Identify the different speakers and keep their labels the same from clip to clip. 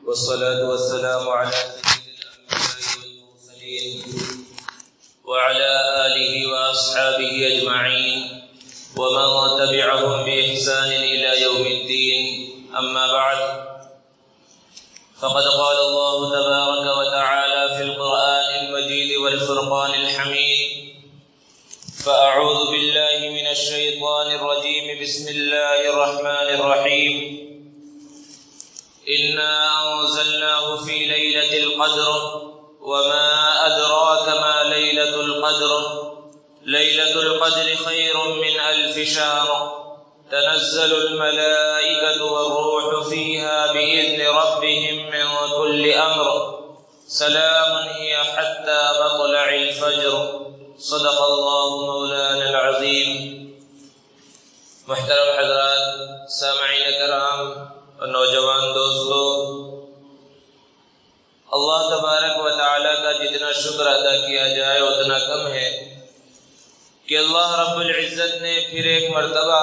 Speaker 1: والصلاة والسلام على سيد الأنبياء والمرسلين وعلى آله وأصحابه أجمعين ومن تبعهم بإحسان إلى يوم الدين. أما بعد، فقد قال الله تبارك وتعالى في القرآن المجيد والفرقان الحميد: فأعوذ بالله من الشيطان الرجيم. بسم الله الرحمن الرحيم. إنا أنزلناه في ليلة القدر وما أدراك ما ليلة القدر. ليلة القدر خير من 1000 شهر. تنزل الملائكة والروح فيها بإذن ربهم من كل أمر. سلام هي حتى مطلع الفجر. صدق اللہ مولانا العظیم. محترم حضرات، سامعین کرام اور نوجوان دوستو، اللہ تبارک و تعالیٰ کا جتنا شکر ادا کیا جائے اتنا کم ہے کہ اللہ رب العزت نے پھر ایک مرتبہ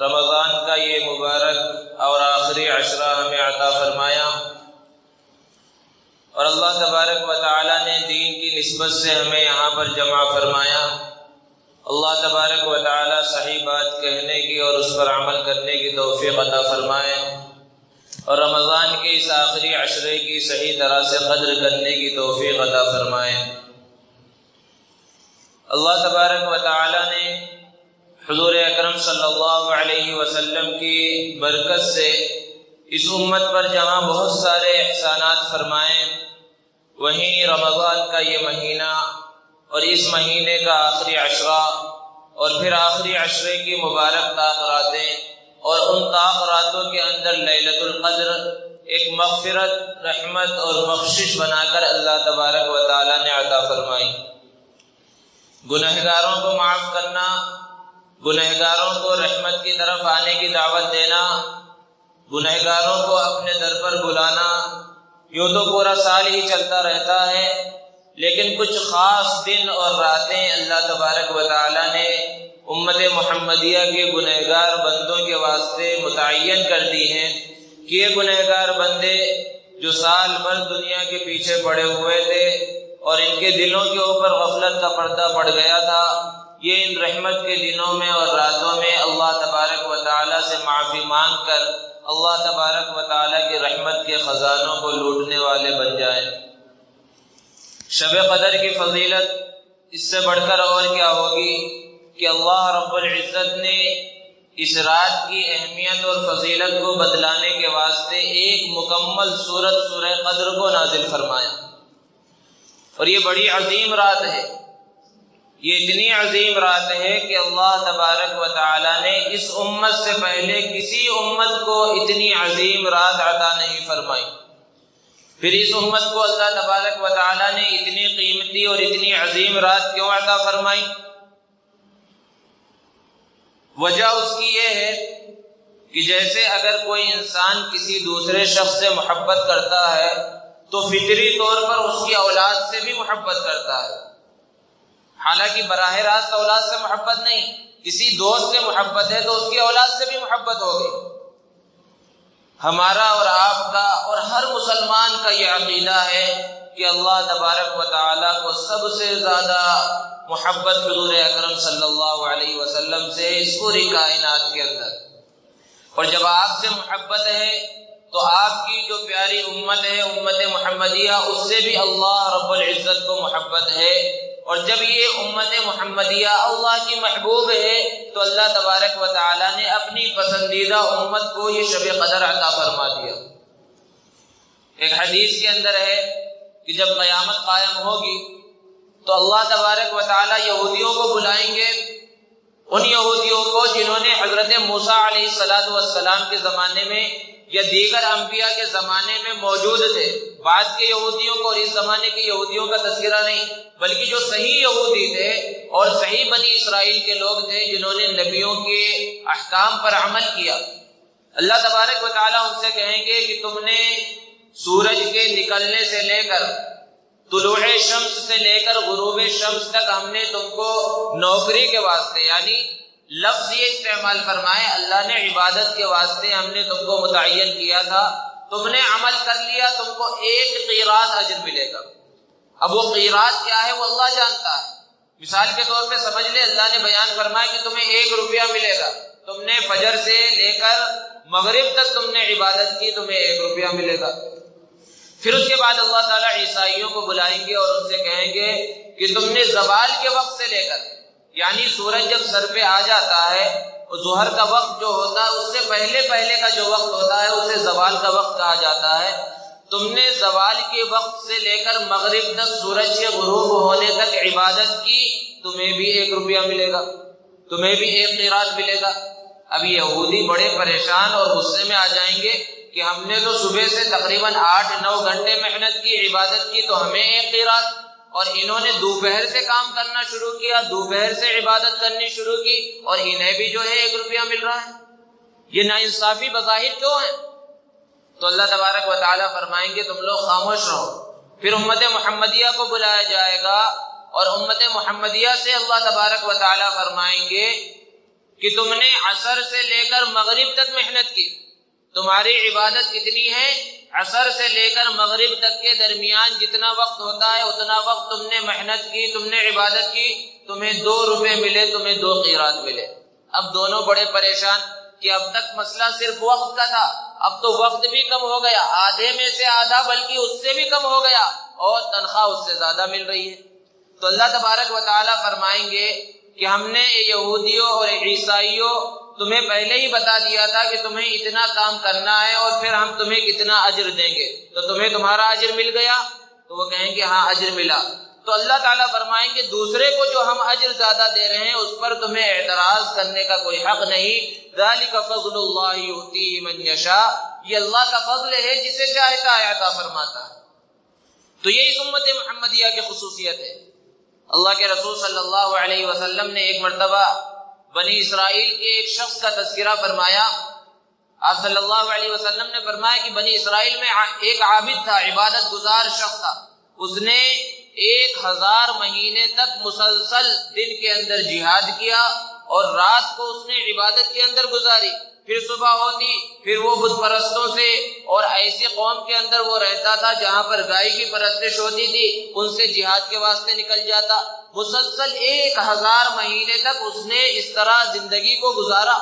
Speaker 1: رمضان کا یہ مبارک اور آخری عشرہ ہمیں عطا فرمایا، اور اللہ تبارک و تعالیٰ نے دین کی نسبت سے ہمیں یہاں پر جمع فرمایا. اللہ تبارک و تعالیٰ صحیح بات کہنے کی اور اس پر عمل کرنے کی توفیق عطا فرمائے، اور رمضان کے اس آخری عشرے کی صحیح طرح سے قدر کرنے کی توفیق عطا فرمائے. اللہ تبارک و تعالیٰ نے حضور اکرم صلی اللہ علیہ وسلم کی برکت سے اس امت پر جہاں بہت سارے احسانات فرمائے، وہیں رمضان کا یہ مہینہ اور اس مہینے کا آخری عشرہ اور پھر آخری عشرے کی مبارک طاق راتیں، اور ان طاق راتوں کے اندر لیلۃ القدر ایک مغفرت، رحمت اور بخشش بنا کر اللہ تبارک و تعالیٰ نے عطا فرمائی. گنہگاروں کو معاف کرنا، گنہگاروں کو رحمت کی طرف آنے کی دعوت دینا، گنہگاروں کو اپنے در پر بلانا، یوں تو پورا سال ہی چلتا رہتا ہے، لیکن کچھ خاص دن اور راتیں اللہ تبارک و تعالیٰ نے امت محمدیہ کے گنہگار بندوں کے واسطے متعین کر دی ہیں کہ یہ گنہگار بندے جو سال بھر دنیا کے پیچھے پڑے ہوئے تھے اور ان کے دلوں کے اوپر غفلت کا پردہ پڑ گیا تھا، یہ ان رحمت کے دنوں میں اور راتوں میں اللہ تبارک و تعالیٰ سے معافی مانگ کر اللہ تبارک و تعالیٰ کی رحمت کے خزانوں کو لوٹنے والے بن جائیں. شب قدر کی فضیلت اس سے بڑھ کر اور کیا ہوگی کہ اللہ رب العزت نے اس رات کی اہمیت اور فضیلت کو بتلانے کے واسطے ایک مکمل سورت سورہ قدر کو نازل فرمایا. اور یہ بڑی عظیم رات ہے، یہ اتنی عظیم رات ہے کہ اللہ تبارک و تعالیٰ نے اس امت سے پہلے کسی امت کو اتنی عظیم رات عطا نہیں فرمائی. پھر اس امت کو اللہ تبارک و تعالیٰ نے اتنی قیمتی اور اتنی عظیم رات کیوں عطا فرمائی؟ وجہ اس کی یہ ہے کہ جیسے اگر کوئی انسان کسی دوسرے شخص سے محبت کرتا ہے تو فطری طور پر اس کی اولاد سے بھی محبت کرتا ہے. حالانکہ براہ راست اولاد سے محبت نہیں، کسی دوست سے محبت ہے تو اس کی اولاد سے بھی محبت ہوگی. ہمارا اور آپ کا اور ہر مسلمان کا یہ عقیدہ ہے کہ اللہ تبارک و تعالیٰ کو سب سے زیادہ محبت حضور اکرم صلی اللہ علیہ وسلم سے اس پوری کائنات کے اندر. اور جب آپ سے محبت ہے تو آپ کی جو پیاری امت ہے امت محمدیہ، اس سے بھی اللہ رب العزت کو محبت ہے. اور جب یہ امت محمدیہ اللہ کی محبوب ہے تو اللہ تبارک و تعالیٰ نے اپنی پسندیدہ امت کو یہ شب قدر عطا فرما دیا. ایک حدیث کے اندر ہے کہ جب قیامت قائم ہوگی تو اللہ تبارک و تعالیٰ یہودیوں کو بلائیں گے، ان یہودیوں کو جنہوں نے حضرت موسیٰ علیہ السلام کے زمانے میں یا دیگر انبیاء کے زمانے میں موجود تھے. بعد کے یہودیوں کو اور اس زمانے کے یہودیوں کا تذکرہ نہیں، بلکہ جو صحیح یہودی تھے اور صحیح بنی اسرائیل کے لوگ تھے جنہوں نے نبیوں کے احکام پر عمل کیا. اللہ تبارک و تعالیٰ ان سے کہیں گے کہ تم نے سورج کے نکلنے سے لے کر طلوع شمس سے لے کر غروب شمس تک ہم نے تم کو نوکری کے واسطے، یعنی لفظ یہ استعمال فرمائے اللہ نے عبادت کے واسطے ہم نے تم کو متعین کیا تھا، تم نے عمل کر لیا تم کو 1 قیراط اجر ملے گا۔ اب وہ قیراط کیا ہے وہ اللہ جانتا ہے۔ مثال کے طور پہ سمجھ لے اللہ نے بیان فرمایا کہ تمہیں 1 روپیہ ملے گا، تم نے فجر سے لے کر مغرب تک تم نے عبادت کی، تمہیں 1 روپیہ ملے گا۔ پھر اس کے بعد اللہ تعالیٰ عیسائیوں کو بلائیں گے اور ان سے کہیں گے کہ تم نے زوال کے وقت سے لے کر، یعنی سورج جب سر پہ آ جاتا ہے، ظہر کا وقت جو ہوتا ہے اس سے پہلے کا جو وقت ہوتا ہے اسے زوال کا وقت کہا جاتا ہے، تم نے زوال کے وقت سے لے کر مغرب تک سورج کے غروب ہونے تک عبادت کی، تمہیں بھی 1 روپیہ ملے گا، تمہیں بھی 1 قیراط ملے گا۔ اب یہودی بڑے پریشان اور غصے میں آ جائیں گے کہ ہم نے تو صبح سے تقریباً 8-9 گھنٹے محنت کی، عبادت کی، تو ہمیں 1 قیراط، اور انہوں نے دوپہر سے کام کرنا شروع کیا، دوپہر سے عبادت کرنی شروع کی، اور انہیں بھی جو ہے 1 روپیہ مل رہا ہے۔ یہ ناانصافی بظاہر کیوں ہے؟ تو اللہ تبارک و تعالیٰ فرمائیں گے تم لوگ خاموش رہو۔ پھر امت محمدیہ کو بلایا جائے گا اور امت محمدیہ سے اللہ تبارک و تعالیٰ فرمائیں گے کہ تم نے عصر سے لے کر مغرب تک محنت کی، تمہاری عبادت کتنی ہے؟ عصر سے لے کر مغرب تک کے درمیان جتنا وقت ہوتا ہے اتنا وقت تم نے محنت کی، تم نے عبادت کی، تمہیں 2 روپے ملے، تمہیں 2 قیراط ملے۔ اب دونوں بڑے پریشان کہ اب تک مسئلہ صرف وقت کا تھا، اب تو وقت بھی کم ہو گیا، آدھے میں سے آدھا بلکہ اس سے بھی کم ہو گیا، اور تنخواہ اس سے زیادہ مل رہی ہے۔ تو اللہ تبارک و تعالیٰ فرمائیں گے کہ ہم نے یہودیوں اور عیسائیوں تمہیں پہلے ہی بتا دیا تھا کہ تمہیں اتنا کام کرنا ہے اور پھر ہم تمہیں کتنا اجر دیں گے، تو تمہیں تمہارا اجر مل گیا؟ تو وہ کہیں گے ہاں اجر ملا۔ تو اللہ تعالیٰ فرمائیں گے دوسرے کو جو ہم اجر زیادہ دے رہے ہیں اس پر تمہیں اعتراض کرنے کا کوئی حق نہیں۔ ذالک فضل اللہ یؤتیہ من یشاء، یہ اللہ کا فضل ہے جسے چاہتا ہے عطا فرماتا ہے۔ تو یہ اس امت محمدیہ کی خصوصیت ہے۔ اللہ کے رسول صلی اللہ علیہ وسلم نے ایک مرتبہ بنی اسرائیل کے ایک شخص کا تذکرہ فرمایا۔ آپ صلی اللہ علیہ وسلم نے فرمایا کہ بنی اسرائیل میں ایک عابد تھا، عبادت گزار شخص تھا، اس نے 1000 مہینے تک مسلسل دن کے اندر جہاد کیا اور رات کو اس نے عبادت کے اندر گزاری، پھر صبح ہوتی پھر وہ بت پرستوں سے اور ایسی قوم کے اندر وہ رہتا تھا جہاں پر گائے کی پرستش ہوتی تھی، ان سے جہاد کے واسطے نکل جاتا۔ مسلسل 1000 مہینے تک اس نے اس طرح زندگی کو گزارا۔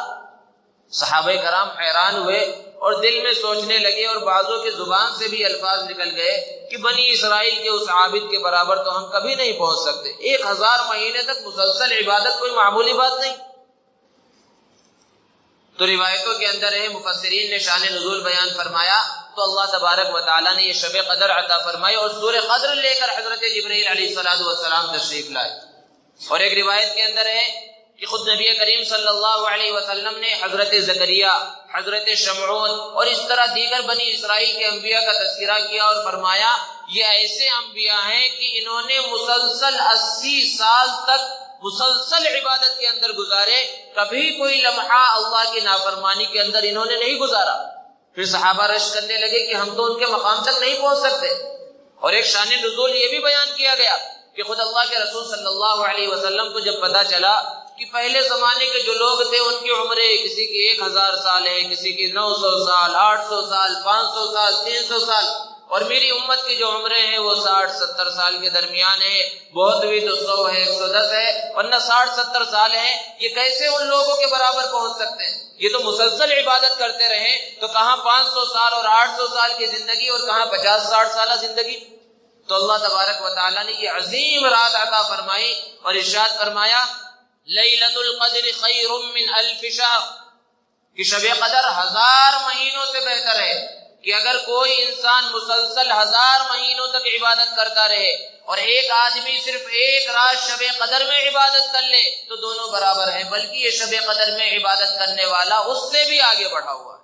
Speaker 1: صحابہ کرام حیران ہوئے اور دل میں سوچنے لگے اور بعضوں کی زبان سے بھی الفاظ نکل گئے کہ بنی اسرائیل کے اس عابد کے برابر تو ہم کبھی نہیں پہنچ سکتے۔ 1000 مہینے تک مسلسل عبادت کوئی معمولی بات نہیں۔ تو روایتوں کے اندر ہے، مفسرین نے شان نزول بیان فرمایا تو اللہ تبارک و تعالیٰ نے یہ شب قدر عطا فرمائی اور سورہ قدر لے کر حضرت جبرائیل علیہ السلام تشریف لائے۔ اور ایک روایت کے اندر ہے کہ خود نبی کریم صلی اللہ علیہ وسلم نے حضرت زکریا، حضرت شمعون اور اس طرح دیگر بنی اسرائیل کے انبیاء کا تذکرہ کیا اور فرمایا یہ ایسے انبیاء ہیں کہ انہوں نے مسلسل 80 سال تک مسلسل عبادت کے اندر گزارے، کبھی کوئی لمحہ اللہ کی نافرمانی کے اندر انہوں نے نہیں گزارا۔ پھر صحابہ رش کرنے لگے کہ ہم تو ان کے مقام تک نہیں پہنچ سکتے۔ اور ایک شان نزول یہ بھی بیان کیا گیا کہ خود اللہ کے رسول صلی اللہ علیہ وسلم کو جب پتا چلا کہ پہلے زمانے کے جو لوگ تھے ان کی عمریں کسی کی 1000 سال ہے، کسی کی 900 سال، 800 سال، 500 سال، 300 سال، اور میری امت کی جو عمریں ہیں وہ 60-70 سال کے درمیان ہے، بہت ہوئی تو 100 ہے، 110 ہے، ورنہ 60-70 سال ہے، یہ کیسے ان لوگوں کے برابر پہنچ سکتے ہیں؟ یہ تو مسلسل عبادت کرتے رہے، تو کہاں 500 سال اور 800 سال کی زندگی اور کہاں 50-60 سالہ زندگی؟ تو اللہ تبارک و تعالیٰ نے یہ عظیم رات عطا فرمائی اور ارشاد فرمایا لیلۃ القدر خیر من 1000 شہر، کہ شب قدر 1000 مہینوں سے بہتر ہے۔ کہ اگر کوئی انسان مسلسل 1000 مہینوں تک عبادت کرتا رہے اور ایک آدمی صرف ایک رات شب قدر میں عبادت کر لے تو دونوں برابر ہیں، بلکہ یہ شب قدر میں عبادت کرنے والا اس سے بھی آگے بڑھا ہوا ہے۔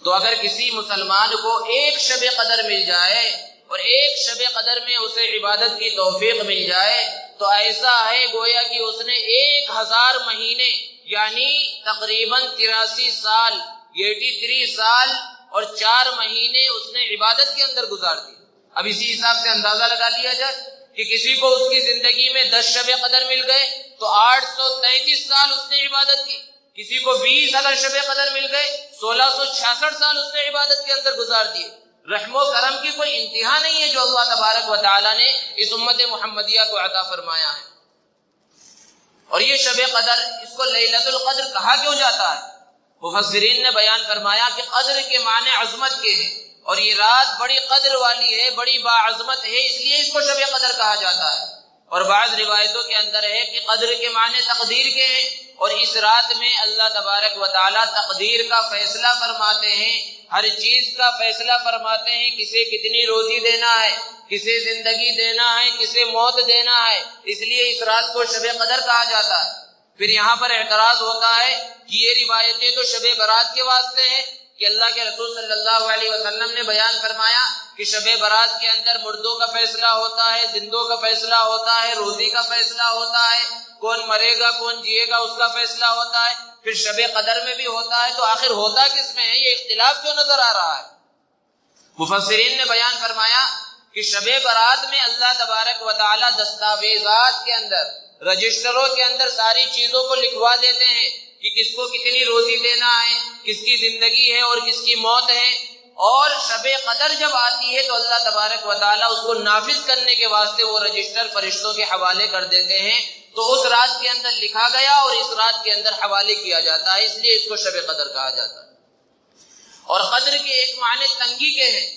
Speaker 1: تو اگر کسی مسلمان کو ایک شب قدر مل جائے اور ایک شب قدر میں اسے عبادت کی توفیق مل جائے تو ایسا ہے گویا کہ اس نے 1000 مہینے یعنی تقریباً 83 سال 83 سال اور 4 مہینے اس نے عبادت کے اندر گزار دی۔ اب اسی حساب سے اندازہ لگا لیا جائے کہ کسی کو اس کی زندگی میں 10 شب قدر مل گئے تو 833 سال اس نے عبادت کی، کسی کو 20 اگر شب قدر مل گئے 1666 سال اس نے عبادت کے اندر گزار دیے۔ رحم و کرم کی کوئی انتہا نہیں ہے جو اللہ تبارک و تعالی نے اس امت محمدیہ کو عطا فرمایا ہے۔ اور یہ شب قدر، اس کو لیلۃ القدر کہا کیوں جاتا ہے؟ مفسرین نے بیان فرمایا کہ قدر کے معنی عظمت کے ہیں، اور یہ رات بڑی قدر والی ہے، بڑی باعظمت ہے، اس لیے اس کو شب قدر کہا جاتا ہے۔ اور بعض روایتوں کے اندر ہے کہ قدر کے معنی تقدیر کے ہیں، اور اس رات میں اللہ تبارک و تعالی تقدیر کا فیصلہ فرماتے ہیں، ہر چیز کا فیصلہ فرماتے ہیں، کسے کتنی روزی دینا ہے، کسے زندگی دینا ہے، کسے موت دینا ہے، اس لیے اس رات کو شب قدر کہا جاتا ہے۔ پھر یہاں پر اعتراض ہوتا ہے کہ یہ روایتیں تو شب برات کے واسطے ہیں، کہ اللہ کے رسول صلی اللہ علیہ وسلم نے بیان فرمایا کہ شب برات کے اندر مردوں کا فیصلہ ہوتا ہے، زندوں کا فیصلہ ہوتا ہے، روزی کا فیصلہ ہوتا ہے، کون مرے گا کون جیے گا اس کا فیصلہ ہوتا ہے، پھر شب قدر میں بھی ہوتا ہے، تو آخر ہوتا کس میں ہے؟ یہ اختلاف کیوں نظر آ رہا ہے؟ مفسرین نے بیان فرمایا کہ شب برات میں اللہ تبارک و تعالی دستاویزات کے اندر، رجسٹروں کے اندر ساری چیزوں کو لکھوا دیتے ہیں کہ کس کو کتنی روزی دینا ہے، کس کی زندگی ہے اور کس کی موت ہے۔ اور شب قدر جب آتی ہے تو اللہ تبارک و تعالیٰ اس کو نافذ کرنے کے واسطے وہ رجسٹر فرشتوں کے حوالے کر دیتے ہیں، تو اس رات کے اندر لکھا گیا اور اس رات کے اندر حوالے کیا جاتا ہے، اس لیے اس کو شب قدر کہا جاتا ہے۔ اور قدر کے ایک معنی تنگی کے ہیں۔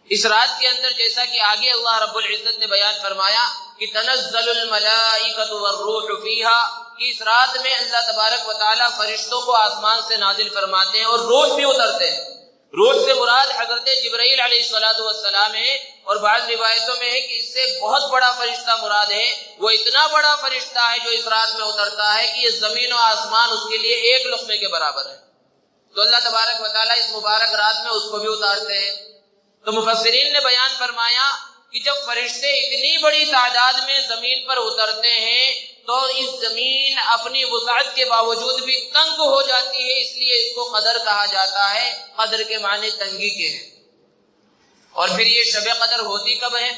Speaker 1: اس رات کے اندر جیسا کہ آگے اللہ رب العزت نے بیان فرمایا کہ تنزل الملائکۃ والروح فیہا، کہ اس رات میں اللہ تبارک و تعالیٰ فرشتوں کو آسمان سے نازل فرماتے ہیں اور روح بھی اترتے ہیں۔ روح سے مراد حضرت جبرائیل علیہ السلام ہے، اور بعض روایتوں میں ہے کہ اس سے بہت بڑا فرشتہ مراد ہے، وہ اتنا بڑا فرشتہ ہے جو اس رات میں اترتا ہے کہ یہ زمین و آسمان اس کے لیے ایک لقمے کے برابر ہے۔ تو اللہ تبارک و تعالیٰ اس مبارک رات میں اس کو بھی اتارتے ہیں۔ تو مفسرین نے بیان فرمایا کہ جب فرشتے اتنی بڑی تعداد میں زمین پر اترتے ہیں تو اس زمین اپنی وسعت کے باوجود بھی تنگ ہو جاتی ہے، اس لیے اس کو قدر کہا جاتا ہے۔ قدر کے معنی تنگی کے ہیں۔ اور پھر یہ شب قدر ہوتی کب ہے؟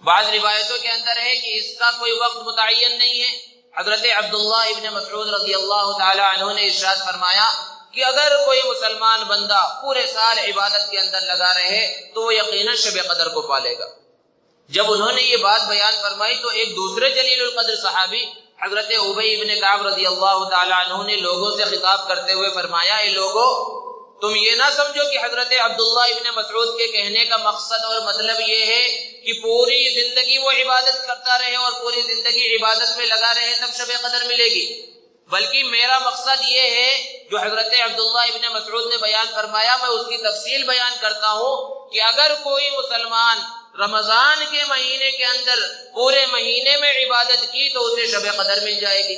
Speaker 1: بعض روایتوں کے اندر ہے کہ اس کا کوئی وقت متعین نہیں ہے۔ حضرت عبداللہ ابن مسعود رضی اللہ تعالی عنہ نے ارشاد فرمایا کہ اگر کوئی مسلمان بندہ پورے سال عبادت کے اندر لگا رہے تو وہ یقیناً شب قدر کو پالے گا۔ جب انہوں نے یہ بات بیان فرمائی تو ایک دوسرے جلیل القدر صحابی حضرت ابی ابن کعب رضی اللہ تعالی عنہ نے لوگوں سے خطاب کرتے ہوئے فرمایا، اے لوگو، تم یہ نہ سمجھو کہ حضرت عبداللہ ابن مسعود کے کہنے کا مقصد اور مطلب یہ ہے کہ پوری زندگی وہ عبادت کرتا رہے اور پوری زندگی عبادت میں لگا رہے تب شب قدر ملے گی، بلکہ میرا مقصد یہ ہے جو حضرت عبداللہ ابن مسعود نے بیان فرمایا، میں اس کی تفصیل بیان کرتا ہوں کہ اگر کوئی مسلمان رمضان کے مہینے کے اندر پورے مہینے میں عبادت کی تو اسے شب قدر مل جائے گی۔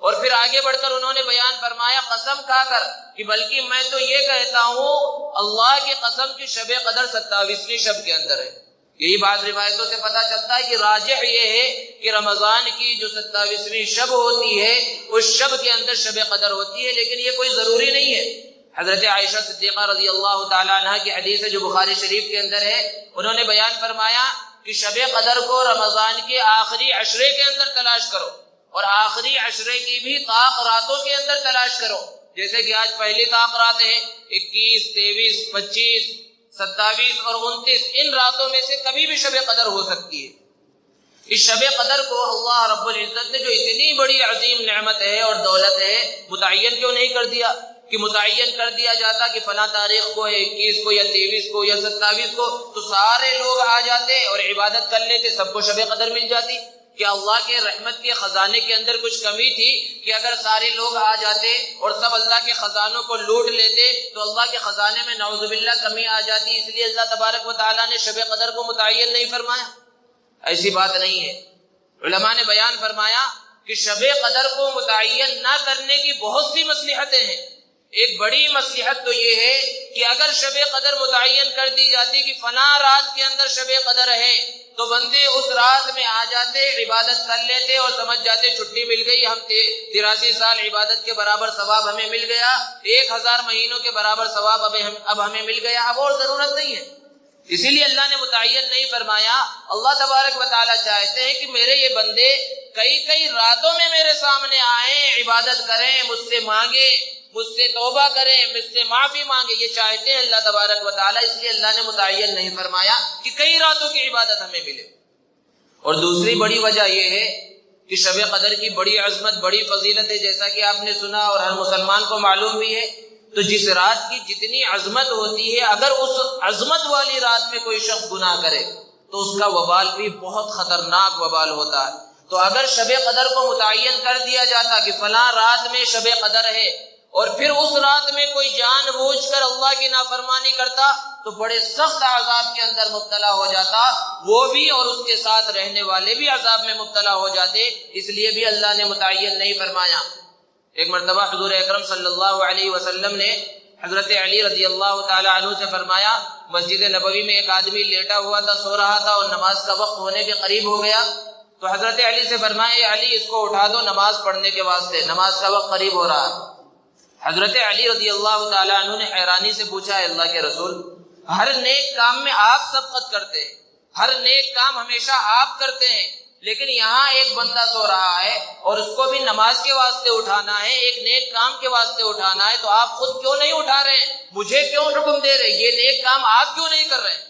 Speaker 1: اور پھر آگے بڑھ کر انہوں نے بیان فرمایا قسم کھا کر کہ بلکہ میں تو یہ کہتا ہوں اللہ کی قسم کی شب قدر 27ویں شب کے اندر ہے۔ یہی بعض روایتوں سے پتہ چلتا ہے کہ راجح یہ ہے کہ رمضان کی جو 27ویں شب ہوتی ہے اس شب کے اندر شب قدر ہوتی ہے، لیکن یہ کوئی ضروری نہیں ہے۔ حضرت عائشہ صدیقہ رضی اللہ تعالی عنہ کی حدیث ہے جو بخاری شریف کے اندر ہے، انہوں نے بیان فرمایا کہ شب قدر کو رمضان کے آخری عشرے کے اندر تلاش کرو، اور آخری عشرے کی بھی طاق راتوں کے اندر تلاش کرو، جیسے کہ آج پہلی طاق رات ہے 21، 23، 25، 27 اور 29، ان راتوں میں سے کبھی بھی شب قدر ہو سکتی ہے۔ اس شب قدر کو اللہ رب العزت نے جو اتنی بڑی عظیم نعمت ہے اور دولت ہے متعین کیوں نہیں کر دیا؟ کہ متعین کر دیا جاتا کہ فلاں تاریخ کو 21 کو یا 23 کو یا 27 کو تو سارے لوگ آ جاتے اور عبادت کر لیتے، سب کو شب قدر مل جاتی۔ کہ اللہ کے رحمت کے خزانے کے اندر کچھ کمی تھی کہ اگر سارے لوگ آ جاتے اور سب اللہ کے خزانوں کو لوٹ لیتے تو اللہ کے خزانے میں نعوذ باللہ کمی آ جاتی، اس لیے اللہ تبارک و تعالیٰ نے شب قدر کو متعین نہیں فرمایا؟ ایسی بات نہیں ہے۔ علماء نے بیان فرمایا کہ شب قدر کو متعین نہ کرنے کی بہت سی مصلحتیں ہیں۔ ایک بڑی مصلحت تو یہ ہے کہ اگر شب قدر متعین کر دی جاتی کہ فلاں رات کے اندر شب قدر ہے تو بندے اس رات میں آ جاتے، عبادت کر لیتے اور سمجھ جاتے چھٹی مل گئی، ہم 83 سال عبادت کے برابر ثواب ہمیں مل گیا، 1000 مہینوں کے برابر ثواب اب ہمیں مل گیا، اب اور ضرورت نہیں ہے۔ اسی لیے اللہ نے متعین نہیں فرمایا۔ اللہ تبارک و تعالیٰ چاہتے ہیں کہ میرے یہ بندے کئی راتوں میں میرے سامنے آئیں، عبادت کریں، مجھ سے مانگیں، مجھ سے توبہ کریں، مجھ سے معافی مانگیں، یہ چاہتے ہیں اللہ تبارک و تعالیٰ، اس لیے اللہ نے متعین نہیں فرمایا کہ کئی راتوں کی عبادت ہمیں ملے۔ اور دوسری بڑی وجہ یہ ہے کہ شب قدر کی بڑی عظمت، بڑی فضیلت ہے، جیسا کہ آپ نے سنا اور ہر مسلمان کو معلوم بھی ہے۔ تو جس رات کی جتنی عظمت ہوتی ہے، اگر اس عظمت والی رات میں کوئی شخص گناہ کرے تو اس کا وبال بھی بہت خطرناک وبال ہوتا ہے۔ تو اگر شب قدر کو متعین کر دیا جاتا کہ فلاں رات میں شب قدر ہے، اور پھر اس رات میں کوئی جان بوجھ کر اللہ کی نافرمانی کرتا تو بڑے سخت عذاب کے اندر مبتلا ہو جاتا، وہ بھی اور اس کے ساتھ رہنے والے بھی عذاب میں مبتلا ہو جاتے، اس لیے بھی اللہ نے متعین نہیں فرمایا۔ ایک مرتبہ حضور اکرم صلی اللہ علیہ وسلم نے حضرت علی رضی اللہ تعالی عنہ سے فرمایا، مسجد نبوی میں ایک آدمی لیٹا ہوا تھا، سو رہا تھا، اور نماز کا وقت ہونے کے قریب ہو گیا، تو حضرت علی سے فرمایا، علی اس کو اٹھا دو نماز پڑھنے کے واسطے، نماز کا وقت قریب ہو رہا ہے۔ حضرت علی رضی اللہ تعالی عنہ نے حیرانی سے پوچھا، ہے اللہ کے رسول، ہر نیک کام میں آپ سبقت کرتے ہیں، ہر نیک کام ہمیشہ آپ کرتے ہیں، لیکن یہاں ایک بندہ سو رہا ہے اور اس کو بھی نماز کے واسطے اٹھانا ہے، ایک نیک کام کے واسطے اٹھانا ہے، تو آپ خود کیوں نہیں اٹھا رہے ہیں؟ مجھے کیوں حکم دے رہے ہیں؟ یہ نیک کام آپ کیوں نہیں کر رہے ہیں؟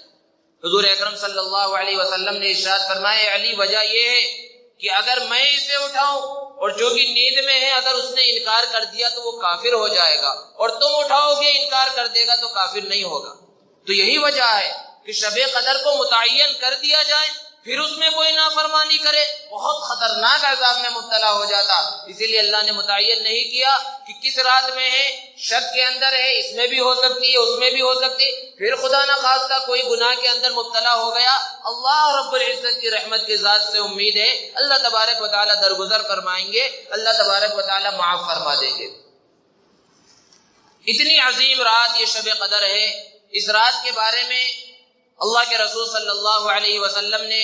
Speaker 1: حضور اکرم صلی اللہ علیہ وسلم نے ارشاد فرمایا، علی وجہ یہ ہے کہ اگر میں اسے اٹھاؤں اور جو کہ نیند میں ہے، اگر اس نے انکار کر دیا تو وہ کافر ہو جائے گا، اور تم اٹھاؤ گے انکار کر دے گا تو کافر نہیں ہوگا۔ تو یہی وجہ ہے کہ شب قدر کو متعین کر دیا جائے، پھر اس میں کوئی نافرمانی کرے، بہت خطرناک عذاب میں مبتلا ہو جاتا، اسی لیے اللہ نے متعین نہیں کیا کہ کس رات میں ہے، شک کے اندر ہے، اس میں بھی ہو سکتی ہے، اس میں بھی ہو سکتی ہے، پھر خدا نہ خواستہ کوئی گناہ کے اندر مبتلا ہو گیا، اللہ رب العزت کی رحمت کی ذات سے امید ہے اللہ تبارک و تعالیٰ درگزر فرمائیں گے، اللہ تبارک و تعالیٰ معاف فرما دیں گے۔ اتنی عظیم رات یہ شب قدر ہے، اس رات کے بارے میں اللہ کے رسول صلی اللہ علیہ وسلم نے